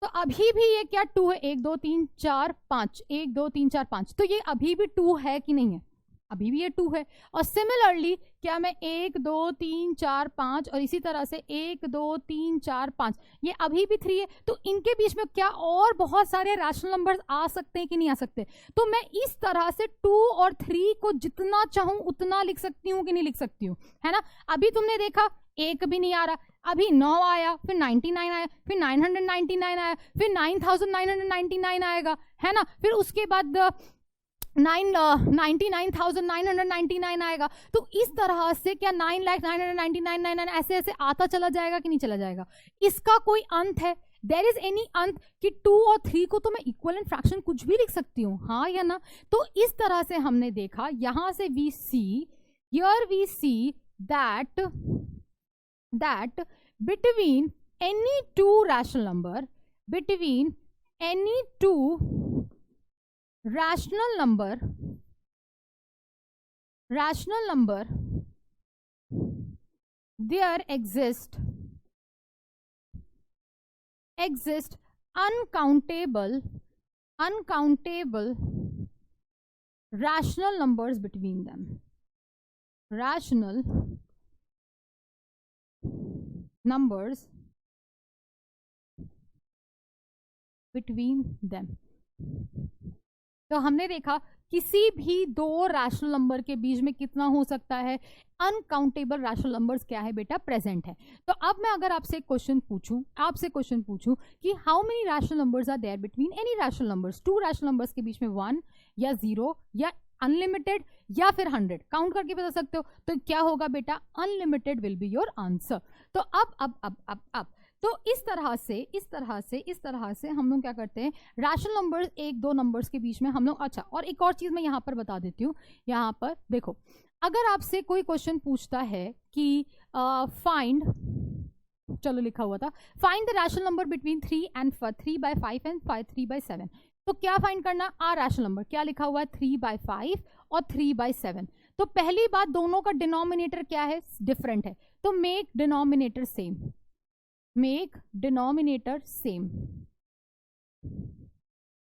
तो अभी भी ये क्या 2 है, 1 2 3 4 5, 1 2 3 4 5, तो ये अभी भी 2 है कि नहीं है? अभी भी ये 2 है। और सिमिलरली क्या मैं 1 2 3 4 5 और इसी तरह से 1 2 3 4 5, ये अभी भी 3 है। तो इनके बीच में क्या और बहुत सारे रैशनल नंबर्स आ सकते हैं कि नहीं आ सकते? तो मैं इस तरह से 2 और 3 को जितना चाहूं उतना लिख सकती हूँ कि नहीं लिख सकती हूँ, है ना? अभी तुमने देखा 1 भी नहीं आ रहा, अभी 9 आया, फिर 99 आया, फिर 999 आया, फिर 9999 आएगा, है ना? फिर उसके बाद 99,999 आएगा। तो इस तरह से क्या 9,999,999 ऐसे ऐसे आता चला जाएगा कि नहीं चला जाएगा? इसका कोई अंत है? देयर इज एनी अंत कि 2 और 3 को तो मैं इक्विवेलेंट फ्रैक्शन कुछ भी लिख सकती हूँ, हाँ या ना? तो इस तरह से हमने देखा, यहां से we see that between any two rational number there exist uncountable rational numbers between them. Rational numbers between them. तो हमने देखा किसी भी दो रैशनल नंबर के बीच में कितना हो सकता है? अनकाउंटेबल रैशनल नंबर्स क्या है बेटा? प्रेजेंट है। तो अब मैं अगर आपसे क्वेश्चन पूछूं कि how many rational numbers are there between any rational numbers, two rational numbers के बीच में 1 या 0 या अनलिमिटेड या फिर 100, काउंट करके बता सकते हो। तो क्या होगा बेटा? Unlimited will be your answer. तो अब तो इस तरह से हम लोग क्या करते हैं, रैशनल नंबर्स एक दो नंबर्स के बीच में हम लोग। अच्छा, और एक और चीज मैं यहाँ पर बता देती हूँ। यहाँ पर देखो, अगर आपसे कोई क्वेश्चन पूछता है कि फाइंड, चलो लिखा हुआ था, find the rational number between 3/5 and 3/7, तो क्या फाइंड करना? आ रैशनल नंबर क्या लिखा हुआ है? 3/5 और 3/7। तो पहली बात, दोनों का डिनोमिनेटर क्या है? डिफरेंट है। तो make denominator same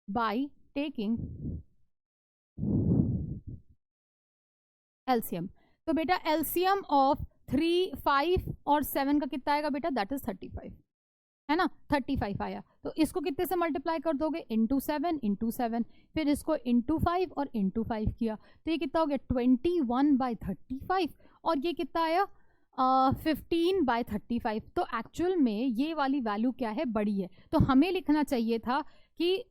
by taking LCM। तो बेटा LCM ऑफ 3, 5 और 7 का कितना आएगा बेटा? दैट इज 35, है ना? 35 आया। तो इसको कितने से मल्टीप्लाई कर दोगे? इंटू 7, फिर इसको इंटू 5 और इंटू 5 किया, तो ये कितना हो गया? 21/35। और ये कितना आया? 15/35। तो एक्चुअल में ये वाली वैल्यू क्या है? बड़ी है। तो हमें लिखना चाहिए था कि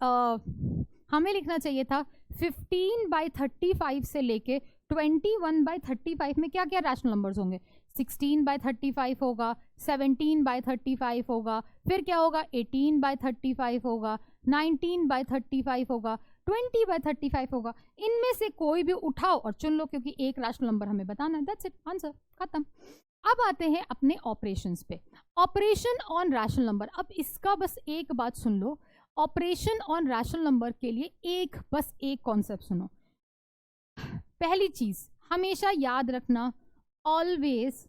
15/35 से लेके 21/35 में क्या क्या रैशनल नंबर्स होंगे? 16/35 होगा, 17/35 होगा, फिर क्या होगा? 18/35 होगा, 19/35 होगा, 20/35 होगा। इनमें से कोई भी उठाओ और चुन लो, क्योंकि एक रैशनल नंबर हमें बताना है। दैट्स इट, आंसर खत्म। अब आते हैं अपने ऑपरेशंस पे। ऑपरेशन ऑन रैशनल नंबर, अब इसका बस एक बात सुन लो। ऑपरेशन ऑन रैशनल नंबर के लिए बस एक कॉन्सेप्ट सुनो। पहली चीज हमेशा याद रखना, always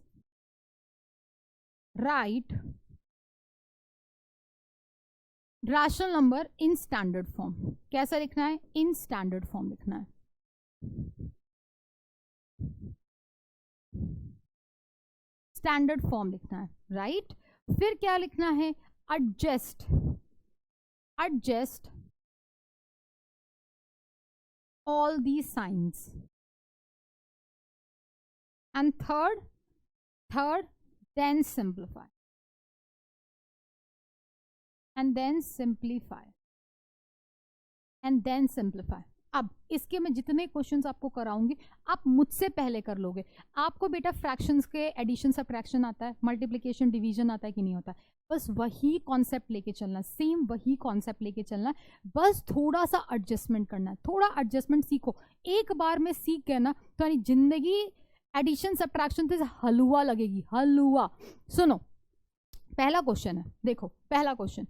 right rational number in standard form. कैसा लिखना है? इन स्टैंडर्ड फॉर्म लिखना है। स्टैंडर्ड फॉर्म लिखना है, राइट? फिर क्या लिखना है? Adjust all these signs, and third then simplify, अब इसके मैं जितने क्वेश्चंस आपको कराऊंगी आप मुझसे पहले कर लोगे। आपको बेटा फ्रैक्शंस के एडिशन सब्ट्रैक्शन आता है, मल्टीप्लिकेशन डिवीजन आता है कि नहीं होता है? बस वही कॉन्सेप्ट लेके चलना, सेम वही कॉन्सेप्ट लेके चलना, बस थोड़ा सा एडजस्टमेंट करना है। थोड़ा एडजस्टमेंट सीखो, एक बार में सीख गए ना तो जिंदगी एडिशन सब्ट्रैक्शन से हलवा लगेगी, हलवा। सुनो, पहला क्वेश्चन है, देखो पहला क्वेश्चन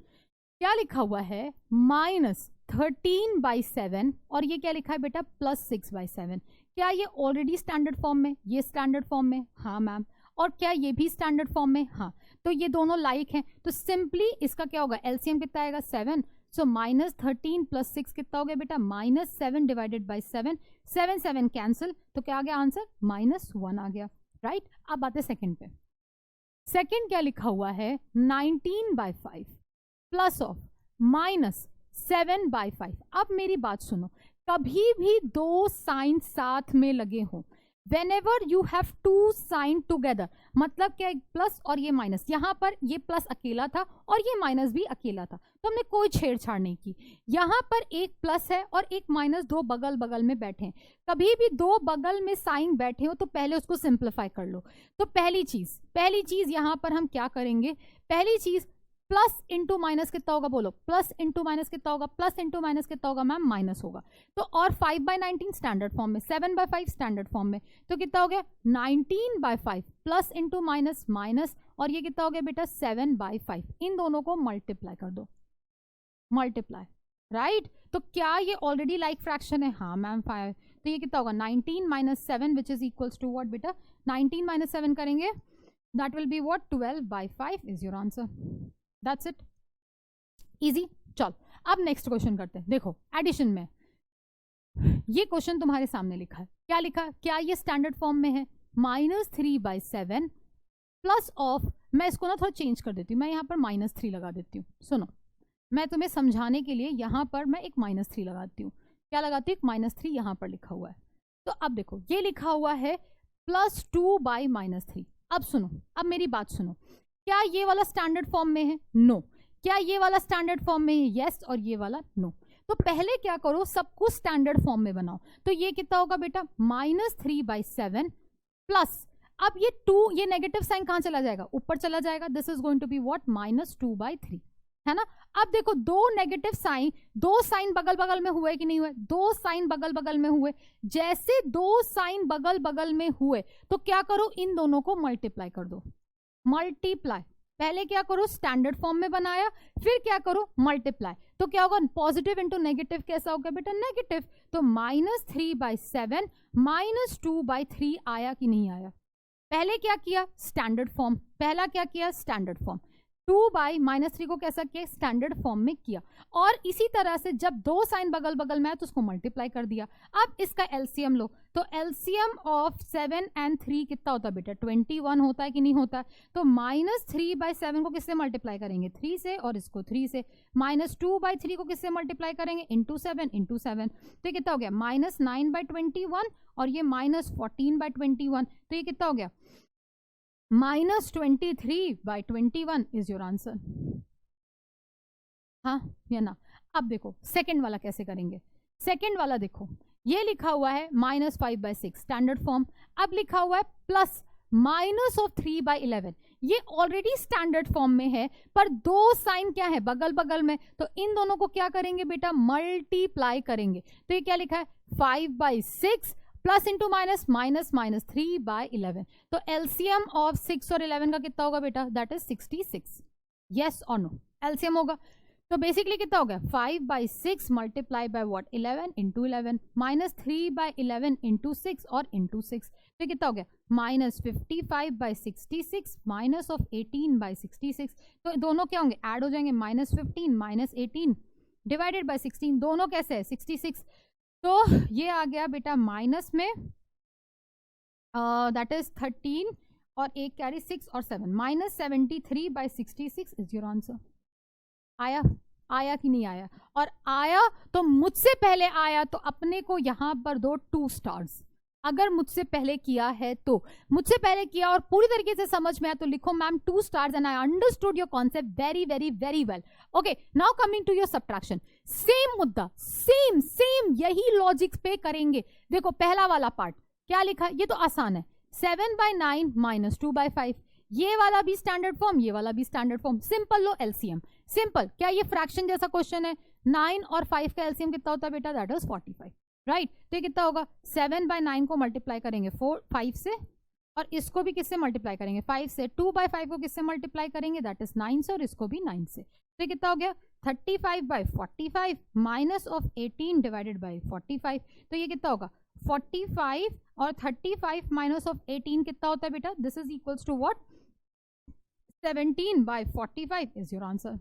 क्या लिखा हुआ है? -13/7 और ये क्या लिखा है बेटा? +6/7। क्या ये ऑलरेडी स्टैंडर्ड फॉर्म में? ये स्टैंडर्ड फॉर्म में, हाँ मैम। और क्या ये भी स्टैंडर्ड फॉर्म में? हाँ। तो ये दोनों लाइक हैं, तो सिंपली इसका क्या होगा? एलसीएम कितना आएगा? 7। सो -13 + 6 कितना हो गया बेटा? -7 डिवाइडेड बाई 7, 7 कैंसिल, तो क्या आ गया आंसर? -1 आ गया, राइट? अब आते सेकंड पे। सेकंड क्या लिखा हुआ है? 19/5 प्लस ऑफ -7/5। अब मेरी बात सुनो, कभी भी दो साइन साथ में लगे हो Whenever you have two sign together, मतलब क्या, एक प्लस और ये माइनस, यहाँ पर ये प्लस अकेला था और ये माइनस भी अकेला था, तो हमने कोई छेड़छाड़ नहीं की। यहाँ पर एक प्लस है और एक माइनस, दो बगल बगल में बैठे हैं। कभी भी दो बगल में साइन बैठे हो तो पहले उसको सिंप्लीफाई कर लो। तो पहली चीज यहाँ पर हम क्या करेंगे, पहली चीज प्लस इंटू माइनस कितना होगा, बोलो प्लस इंटू माइनस कितना होगा, प्लस इंटू माइनस कितना होगा मैम, माइनस होगा। तो और 5/19 स्टैंडर्ड फॉर्म में, 7/5 स्टैंडर्ड फॉर्म में, तो कितना हो गया 19/5 प्लस इंटू माइनस माइनस, और ये कितना हो गया बेटा 7/5। इन दोनों को मल्टीप्लाई कर दो, मल्टीप्लाई, राइट। तो क्या ये ऑलरेडी लाइक फ्रैक्शन है, हाँ मैम 5, तो ये कितना होगा 19 - 7 which is equals to what बेटा, 19 - 7 करेंगे, that will be what 12/5 is your answer. That's it, easy. चल अब नेक्स्ट क्वेश्चन करते हैं। देखो एडिशन में ये क्वेश्चन तुम्हारे सामने लिखा है, क्या लिखा है, क्या ये स्टैंडर्ड फॉर्म में है, -3/7 प्लस ऑफ, मैं इसको ना थोड़ा चेंज कर देती हूँ, मैं यहाँ पर -3 लगा देती हूँ। सुनो, मैं तुम्हें समझाने के लिए यहाँ पर मैं एक -3 लगाती हूँ। क्या लगाती हूँ, -3 यहाँ पर लिखा हुआ है। तो अब देखो ये लिखा हुआ है +2/-3। अब सुनो, अब मेरी बात सुनो, क्या ये वाला स्टैंडर्ड फॉर्म में है, नो। क्या ये वाला स्टैंडर्ड फॉर्म में है, यस, और ये वाला नो। तो पहले क्या करो, सब कुछ स्टैंडर्ड फॉर्म में बनाओ। तो ये कितना होगा बेटा -3/7 प्लस, अब ये 2, ये नेगेटिव साइन कहां चला जाएगा, ऊपर चला जाएगा। This is going to be what -2/3, है ना। अब देखो दो नेगेटिव साइन, दो साइन बगल बगल में हुए कि नहीं हुए, दो साइन बगल बगल में हुए। जैसे दो साइन बगल बगल में हुए तो क्या करो, इन दोनों को मल्टीप्लाई कर दो, मल्टीप्लाई। पहले क्या करो, स्टैंडर्ड फॉर्म में बनाया, फिर क्या करो, मल्टीप्लाई। तो क्या होगा, पॉजिटिव इंटू नेगेटिव कैसा होगा बेटा, नेगेटिव। तो -3/7 -2/3 आया कि नहीं आया। पहले क्या किया, स्टैंडर्ड फॉर्म, पहला क्या किया, स्टैंडर्ड फॉर्म। 2/-3 को कैसा किया, स्टैंडर्ड फॉर्म में किया। और इसी तरह से जब दो साइन बगल बगल में आए तो उसको मल्टीप्लाई कर दिया। अब इसका एलसीएम लो, तो एलसीएम ऑफ 7 और 3 कितना होता है बेटा, 21 होता है कि नहीं होता है। तो -3/7 को किससे मल्टीप्लाई करेंगे, 3 से, और इसको 3 से। -2/3 को किससे मल्टीप्लाई करेंगे, इंटू 7। तो ये कितना हो गया -9/21, और ये -14/21। तो ये कितना हो गया -23/21 इज योर आंसर, हाँ या ना। अब देखो सेकंड वाला कैसे करेंगे। सेकंड वाला देखो, ये लिखा हुआ है -5/6 स्टैंडर्ड फॉर्म। अब लिखा हुआ है प्लस -3/11, ये ऑलरेडी स्टैंडर्ड फॉर्म में है, पर दो साइन क्या है, बगल बगल में। तो इन दोनों को क्या करेंगे बेटा, मल्टीप्लाई करेंगे। तो ये क्या लिखा है 5/6 प्लस इंटू माइनस -3/11। तो एलसीएम ऑफ 6 और 11 का कितना होगा बेटा, दैट इज 66। यस और नो, एलसीएम होगा। तो बेसिकली कितना हो गया 5/6 multiply by what 11 into 11 -3/11 into 6 और इंटू 6। तो कितना हो गया -55/66 माइनस ऑफ 18/66। तो दोनों क्या होंगे, ऐड हो जाएंगे, -15 -18 डिवाइडेड बाय 16, दोनों कैसे है 66। तो ये आ गया बेटा माइनस में, दैट इज 13 और एक कैरी 6 और 7, -73/66 इज योर आंसर। आया, आया कि नहीं आया, और आया तो मुझसे पहले आया तो अपने को यहां पर दो 2 स्टार्स। अगर मुझसे पहले किया है तो, मुझसे पहले किया और पूरी तरीके से समझ में आया तो लिखो ma'am 2 stars and I understood your concept very very very well. Okay, now coming to your subtraction, same मुद्दा, सेम यही लॉजिक पे करेंगे। देखो पहला वाला पार्ट क्या लिखा, ये तो आसान है, 7/9 -2/5। ये वाला भी स्टैंडर्ड फॉर्म, ये वाला भी स्टैंडर्ड फॉर्म, सिंपल लो एलसीएम, सिंपल। क्या ये फ्रैक्शन जैसा क्वेश्चन है, 9 और 5 का एलसीएम कितना होता है बेटा, दैट इज 45, राइट। तो ये कितना होगा 7/9 को मल्टीप्लाई करेंगे 5 से, और इसको भी किससे मल्टीप्लाई करेंगे 5 से। 2/5 को किससे मल्टीप्लाई करेंगे, दैट इज 9 से, और इसको भी 9 से। तो ये कितना हो गया 35/45 माइनस ऑफ 18 डिवाइडेड बाई 45। तो ये कितना होगा 45 और 35 माइनस ऑफ 18 कितना होता है बेटा, this is equals to what 17/45 is your answer.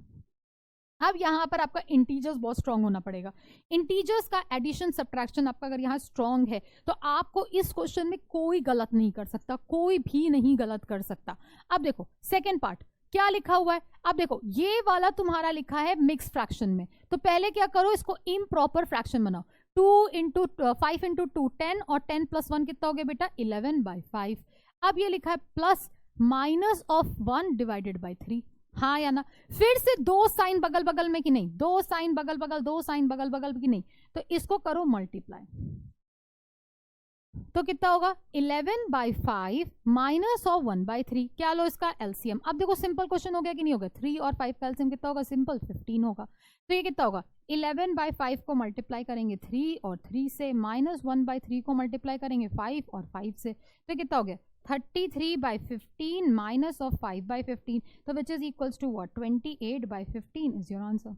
अब यहां पर आपका इंटीजर्स बहुत स्ट्रांग होना पड़ेगा। इंटीजर्स का एडिशन सब्ट्रैक्शन आपका अगर यहाँ स्ट्रांग है तो आपको इस क्वेश्चन में कोई गलत नहीं कर सकता, कोई भी नहीं गलत कर सकता। अब देखो सेकेंड पार्ट क्या लिखा हुआ है, अब देखो ये वाला तुम्हारा लिखा है मिक्स फ्रैक्शन में, तो पहले क्या करो इसको इम्प्रॉपर फ्रैक्शन बनाओ। 5 इंटू 2 10 और 10 प्लस 1 कितना हो गया बेटा 11/5। अब ये लिखा है plus minus of 1 divided by 3, हाँ या ना। फिर से दो साइन बगल बगल में कि नहीं, दो साइन बगल बगल, दो साइन बगल बगल की नहीं, तो इसको करो मल्टीप्लाई, तो कितना होगा 11/5 माइनस ऑफ 1/3। क्या लो इसका एलसीएम। अब देखो सिंपल क्वेश्चन हो गया कि नहीं होगा, 3 और 5 का एलसीएम कितना होगा, सिंपल 15 होगा। तो ये कितना होगा 11/5 को मल्टीप्लाई करेंगे 3 और 3 से, माइनस 1/3 को मल्टीप्लाई करेंगे 5 और 5 से, तो कितना हो गया 33/15 माइनस ऑफ 5/15, तो which is equals to what 28/15 is your answer.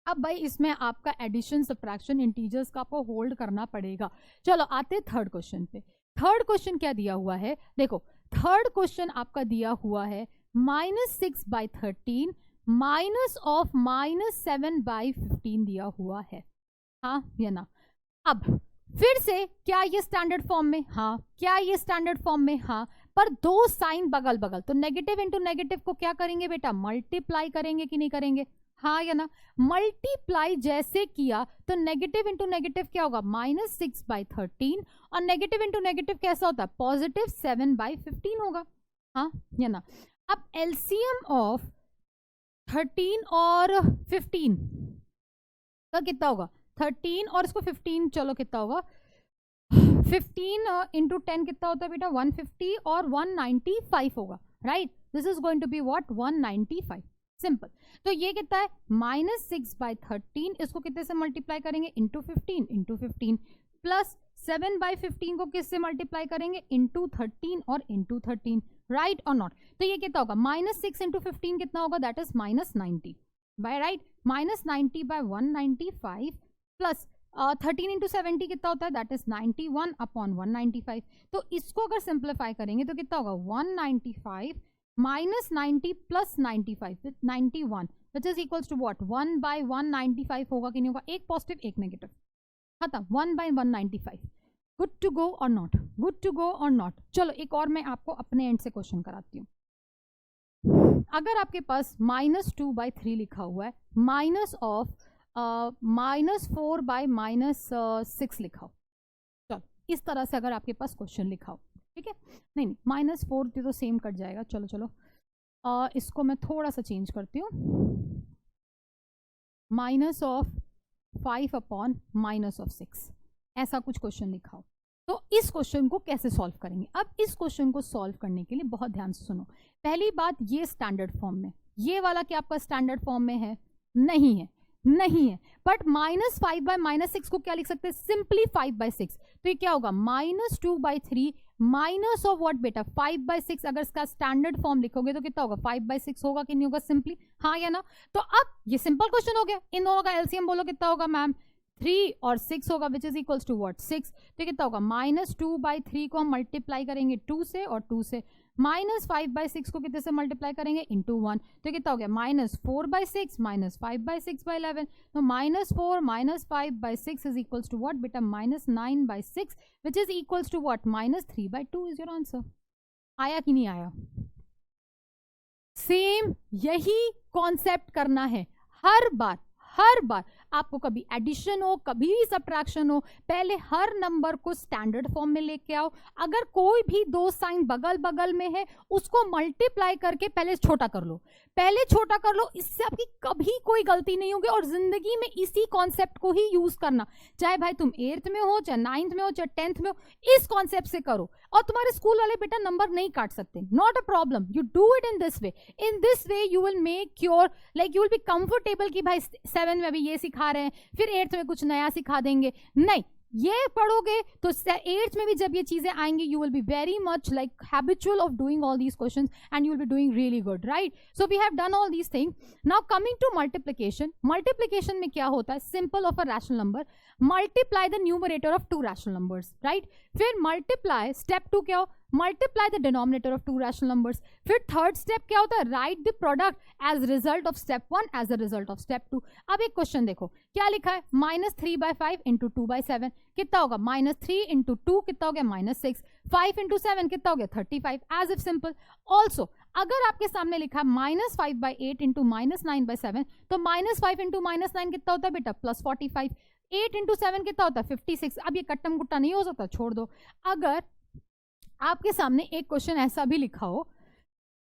अब भाई इसमें आपका एडिशन सब्ट्रैक्शन इंटीजर्स का आपको होल्ड करना पड़ेगा। चलो आते हैं थर्ड क्वेश्चन पे। थर्ड क्वेश्चन क्या दिया हुआ है, देखो थर्ड क्वेश्चन आपका दिया हुआ है -6/13 माइनस ऑफ -7/15 दिया हुआ है, हाँ या ना। अब फिर से क्या ये स्टैंडर्ड फॉर्म में, हाँ। क्या ये स्टैंडर्ड फॉर्म में, हाँ। पर दो साइन बगल बगल, तो नेगेटिव इंटू नेगेटिव को क्या करेंगे बेटा मल्टीप्लाई करेंगे कि नहीं करेंगे, हाँ या ना। मल्टीप्लाई जैसे किया तो नेगेटिव इंटू नेगेटिव क्या होगा -6/13 और नेगेटिव इंटू नेगेटिव कैसा होता है पॉजिटिव 7/15 होगा, हाँ या ना। अब एलसीएम ऑफ 13 और 15 तो कितना होगा 13 और इसको 15, चलो कितना होगा 15 इंटू 10 कितना होता है बेटा 150 और 195 होगा, right. This is going to be what 195, simple. तो ये कितना है -6/13, इसको कितने से मल्टीप्लाई करेंगे इंटू 15 प्लस 7/15 को किससे मल्टीप्लाई करेंगे इंटू 13 और इंटू 13, राइट और नॉट। तो ये कितना होगा -6 इंटू 15 कितना होगा that is -90 by, right, -90/195 plus 13 into 70 कितना होता है दैट इज 91/195। तो इसको अगर सिंप्लीफाई करेंगे तो कितना होगा 195 -90 plus 95 91 which is equals to what 1/195 होगा कि नहीं होगा, एक पॉजिटिव एक नेगेटिव, खत्म 1/195। गुड टू गो और नॉट, गुड टू गो और नॉट। चलो एक और मैं आपको अपने एंड से क्वेश्चन कराती हूँ। अगर आपके पास -2/3 लिखा हुआ है माइनस ऑफ -4/-6 लिखा हो, चलो इस तरह से अगर आपके पास क्वेश्चन लिखा हो, ठीक है, नहीं -4 तो सेम कट जाएगा, चलो चलो इसको मैं थोड़ा सा चेंज करती हूँ, -5/-6 ऐसा कुछ क्वेश्चन लिखा हो। तो इस क्वेश्चन को कैसे सॉल्व करेंगे। अब इस क्वेश्चन को सॉल्व करने के लिए बहुत ध्यान से सुनो। पहली बात ये स्टैंडर्ड फॉर्म में, ये वाला क्या आपका स्टैंडर्ड फॉर्म में है, नहीं है, नहीं है। बट -5/-6 को क्या लिख सकते हैं सिंपली 5/6, तो ये क्या होगा -2/3 माइनस ऑफ व्हाट बेटा 5/6। अगर इसका स्टैंडर्ड फॉर्म लिखोगे तो कितना होगा 5/6 होगा कि नहीं होगा सिंपली, हाँ या ना। तो अब ये सिंपल क्वेश्चन हो गया, इन दोनों का एलसीएम बोलो कितना होगा मैम 3 और 6 होगा which is equals to what 6। तो कितना होगा -2/3 को हम मल्टीप्लाई करेंगे 2 से और 2 से, -5/6 को कितने से मल्टीप्लाई करेंगे इंटू 1, तो कितना हो गया -4/6 -5/6/11। तो -4 -5/6 इज इक्वल्स टू व्हाट बेटा -9/6 which is equals to what -3/2 is your answer. आया कि नहीं आया। सेम यही कॉन्सेप्ट करना है हर बार, हर बार आपको कभी एडिशन हो कभी भी सब्ट्रैक्शन हो, पहले हर नंबर को स्टैंडर्ड फॉर्म में लेके आओ। अगर कोई भी दो साइन बगल बगल में है उसको मल्टीप्लाई करके पहले छोटा कर लो, पहले छोटा कर लो, इससे आपकी कभी कोई गलती नहीं होगी। और जिंदगी में इसी कॉन्सेप्ट को ही यूज करना, चाहे भाई तुम 8th में हो, चाहे 9th में हो, चाहे 10th में हो, इस कॉन्सेप्ट से करो। और तुम्हारे स्कूल वाले बेटा नंबर नहीं काट सकते, not a problem, you do it in this way. In this way you will make your like you will be comfortable कि भाई 7 में अभी ये सिखा रहे हैं फिर 8th में कुछ नया सिखा देंगे, नहीं। ये पढ़ोगे तो 8th में भी जब ये चीजें आएंगी you will be very much like habitual of doing all these questions and you will be doing really good, right. So we have done all these thing. Now coming to multiplication. Multiplication में क्या होता है, simple of a rational number multiply the numerator of 2 rational numbers, right. फिर multiply step 2 क्या हो, multiply the denominator of 2 rational numbers. फिर third step क्या होता है, right the product as result of step 1 as a result of step 2। अब एक question देखो क्या लिखा है, -3/5 इंटू 2/7 कितना होगा, -3 इंटू 2 कितना हो गया -6, 5 इंटू 7 कितना हो गया 35, एज इफ सिंपल। ऑल्सो अगर आपके सामने लिखा है -5/8 इंटू -9/7 तो -5 इंटू -9 कितना होता है बेटा +45। 8 इंटू 7 कितना होता है 56। अब ये कट्टम गुट्टा नहीं हो सकता, छोड़ दो। अगर आपके सामने एक क्वेश्चन ऐसा भी लिखा हो,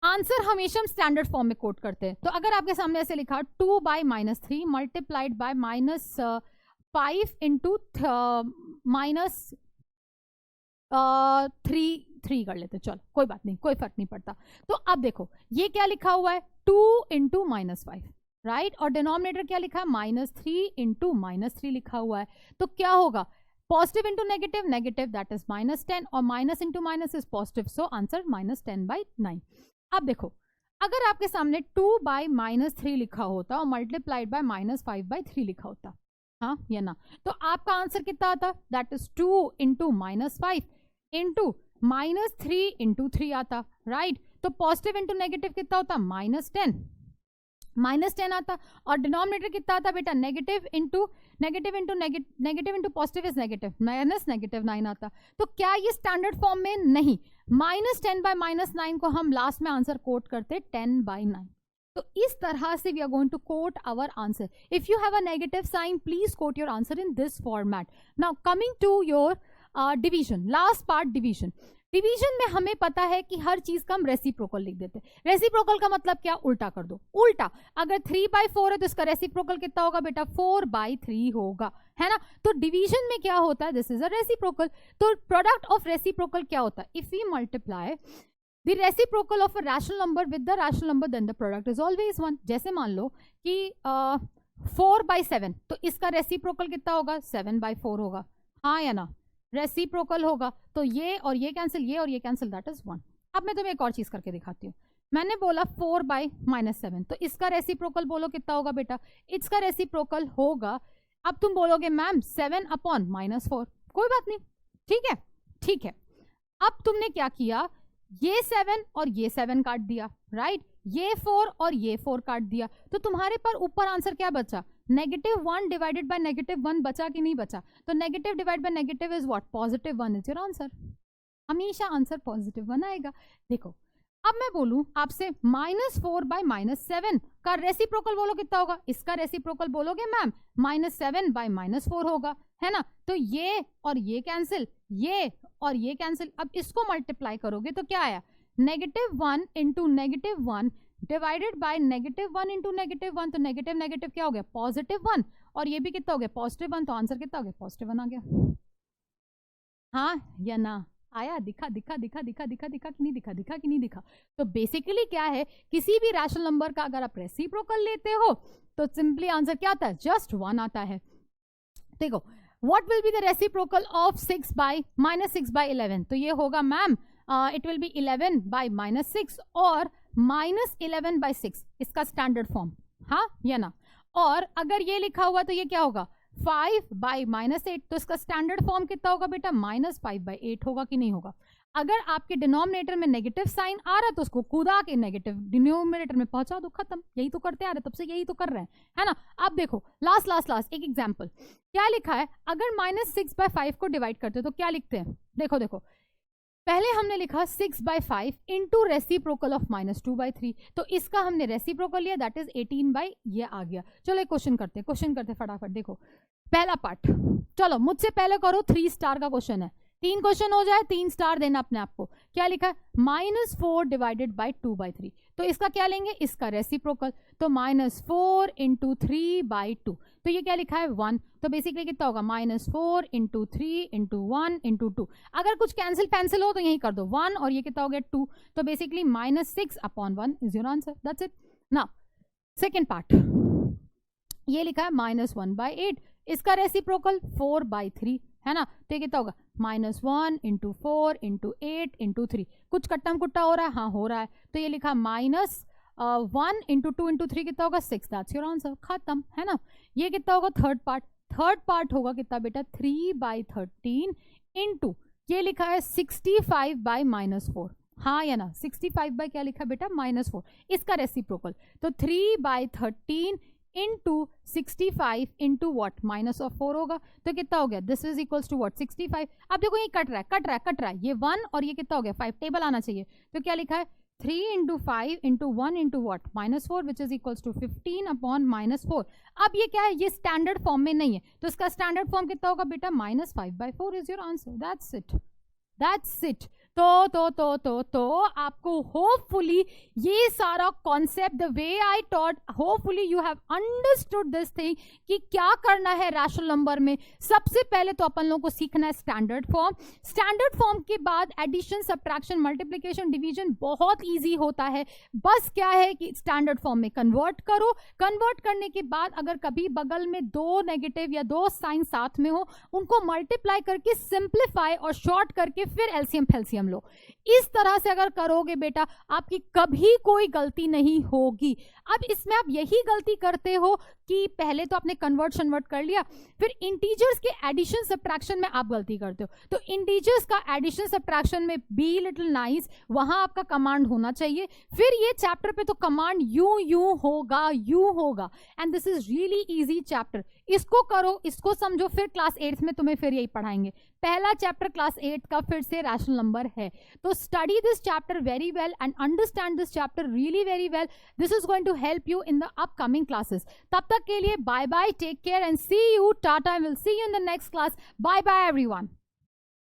आंसर हमेशा हम स्टैंडर्ड फॉर्म में कोट करते हैं, तो अगर आपके सामने ऐसे लिखा 2 बाई -3 मल्टीप्लाइड बाय -5 इंटू -3 कर लेते, चलो कोई बात नहीं, कोई फर्क नहीं पड़ता। तो अब देखो ये क्या लिखा हुआ है 2 इंटू -5, राइट, और डिनोमिनेटर क्या लिखा है -3 इंटू -3 लिखा हुआ है। तो क्या होगा positive into negative, negative that is -10, और minus into minus is positive, so answer -10/9। अब देखो अगर आपके सामने 2 बाई -3 लिखा होता और मल्टीप्लाइड बाय -5/3 लिखा होता, हाँ या ना, तो आपका आंसर कितना आता, that is 2 into -5 into -3 into 3 आता, राइट। तो पॉजिटिव इंटू नेगेटिव कितना होता -10 आता, और डिनोमिनेटर कितना आता बेटा negative into positive is negative, -9 आता। तो क्या ये स्टैंडर्ड फॉर्म में नहीं, -10/-9 को हम लास्ट में आंसर कोट करते 10/9। तो इस तरह से we are going to quote our answer. If you have a negative sign please quote your answer in this format. Now coming to your division, last part division. Division में हमें पता है कि हर चीज का हम रेसिप्रोकल लिख देते हैं। रेसिप्रोकल का मतलब क्या, उल्टा कर दो। उल्टा अगर 3/4 है तो इसका रेसिप्रोकल कितना होगा बेटा 4/3 होगा, है ना। तो डिवीजन में क्या होता है, दिस इज अ रेसिप्रोकल। तो प्रोडक्ट ऑफ रेसिप्रोकल क्या होता है, if we multiply the reciprocal of a rational number with the rational number then the product is always 1। जैसे मान लो कि 4/7, तो इसका रेसिप्रोकल कितना होगा 7/4 होगा, हाँ या ना, रेसिप्रोकल होगा। तो ये और ये कैंसिल, ये और ये कैंसिल, दैट इज 1। अब मैं तुम्हें एक और चीज करके दिखाती हूँ। मैंने बोला 4/-7, तो इसका रेसिप्रोकल बोलो कितना होगा बेटा, इसका रेसिप्रोकल होगा, अब तुम बोलोगे मैम 7/-4, कोई बात नहीं, ठीक है, ठीक है। अब तुमने क्या किया, ये 7 और ये 7 काट दिया, राइट, ये 4 और ये 4 काट दिया, तो तुम्हारे पर ऊपर आंसर क्या बचा, -1 डिवाइडेड बाय -1 बचा कि नहीं बचा। तो negative divide by negative is what, +1 is your answer. हमेशा आंसर +1 आएगा। देखो अब मैं बोलूं आपसे -4/-7 का रेसिप्रोकल बोलो कितना होगा, इसका रेसिप्रोकल बोलोगे मैम -7/-4 होगा, है ना। तो ये और ये कैंसिल, ये और ये कैंसिल। अब इसको मल्टीप्लाई करोगे तो क्या आया, -1 इंटू -1 डिवाइडेड बाय -1 इंटू -1, तो नेगेटिव नेगेटिव क्या हो गया +1, और ये भी कितना हो गया +1, तो आंसर कितना हो गया +1 आ गया, हाँ या ना। आया, दिखा दिखा दिखा दिखा दिखा दिखा कि नहीं दिखा, दिखा कि नहीं दिखा। तो बेसिकली क्या है, किसी भी रैशनल नंबर का अगर आप रेसिप्रोकल लेते हो तो सिंपली आंसर क्या आता है, जस्ट 1 आता है। देखो what will be the reciprocal of 6/-11, तो ये होगा मैम इट विल बी 11/-6 और -11/6, इसका स्टैंडर्ड फॉर्म, हाँ या ना। और अगर ये लिखा हुआ तो ये क्या होगा 5/-8, तो इसका स्टैंडर्ड फॉर्म कितना होगा बेटा -5/8 होगा कि नहीं होगा। अगर आपके डिनोमिनेटर में नेगेटिव साइन आ रहा है तो उसको कूदा के नेगेटिव डिनोमिनेटर में पहुंचा दो, खत्म। यही तो करते आ रहे, तब से यही तो कर रहे हैं, है ना। अब देखो लास्ट एक एग्जांपल क्या लिखा है, अगर -6/5 को डिवाइड करते हो तो क्या लिखते हैं, देखो देखो पहले हमने लिखा 6/5 इंटू रेसिप्रोकल ऑफ -2/3, तो इसका हमने रेसिप्रोकल लिया, दैट इज 18 ये आ गया। चलो एक क्वेश्चन करते फटाफट। देखो पहला पार्ट, चलो मुझसे पहले करो, 3 स्टार का क्वेश्चन है, 3 क्वेश्चन हो जाए 3 स्टार देना अपने आप को। क्या लिखा है -4 डिवाइडेड बाय 2/3, तो इसका क्या लेंगे, इसका रेसिप्रोकल, तो -4 इंटू 3/2, तो ये क्या लिखा है 1, तो बेसिकली कितना होगा -4 इंटू 3 इंटू 1 इंटू 2। अगर कुछ कैंसिल हो तो यही कर दो 1 और ये कितना हो गया 2, तो basically -6/1 is your answer, that's it. Now second part, ये लिखा है -1/8, इसका रेसिप्रोकल 4/3, है ना, तो ये कितना होगा -1 इंटू 4 इंटू 8 इंटू 3, कुछ कट्टम कुट्टा हो रहा है, हाँ हो रहा है, तो ये लिखा -1 इंटू 2 इंटू 3 कितना होगा 6, दैट्स योर आंसर, खत्म, है ना। ये कितना होगा थर्ड पार्ट होगा कितना बेटा 3/13 इंटू ये लिखा है 65/-4, हाँ या ना, 65 क्या लिखा है बेटा -4, इसका रेसिप्रोकल, तो 3/13 इंटू 65 इंटू वॉट -4 होगा, तो कितना हो गया, this is equals to what 65। अब देखो ये कट रहा है, ये 1 और ये कितना हो गया 5, टेबल आना चाहिए, तो क्या लिखा है 3 into 5 into 1 into what? -4, which is equals to 15 upon -4. अब ये क्या है? ये स्टैंडर्ड फॉर्म में नहीं है, तो इसका स्टैंडर्ड फॉर्म कितना होगा बेटा? -5/4 is your answer. That's it. तो आपको होपफुली ये सारा concept, the way I taught, hopefully you have understood this thing कि क्या करना है रैशनल नंबर में. सबसे पहले तो अपन लोगों को सीखना है स्टैंडर्ड फॉर्म. स्टैंडर्ड फॉर्म के बाद एडिशन, सब्ट्रैक्शन, मल्टीप्लिकेशन, डिवीजन बहुत ईजी होता है. बस क्या है कि स्टैंडर्ड फॉर्म में कन्वर्ट करो. कन्वर्ट करने के बाद अगर कभी बगल में 2 नेगेटिव या 2 साइन साथ में हो, उनको मल्टीप्लाई करके सिंप्लीफाई और शॉर्ट करके फिर एलसीएम फेलसीएम लो. इस तरह से अगर करोगे बेटा, आपकी कभी कोई गलती नहीं होगी. अब इसमें आप यही गलती करते हो कि पहले तो आपने कन्वर्ट कर लिया, फिर इंटीजर्स के एडिशन सब्ट्रैक्शन में आप गलती करते हो. तो इंटीजर्स का एडिशन सब्ट्रैक्शन में बी लिटिल नाइस, वहां आपका कमांड होना चाहिए. फिर ये चैप्टर पे तो कमांड यू होगा. And this is really easy chapter. इसको करो, इसको समझो, फिर क्लास 8th में तुम्हें फिर यही पढ़ाएंगे. पहला चैप्टर क्लास 8 का फिर से रैशनल नंबर है. तो study this chapter very well and understand this chapter really very well. This is going to help you in the upcoming classes. तब तक के लिए bye bye, take care and see you, tata. Will see you in the next class. Bye bye everyone.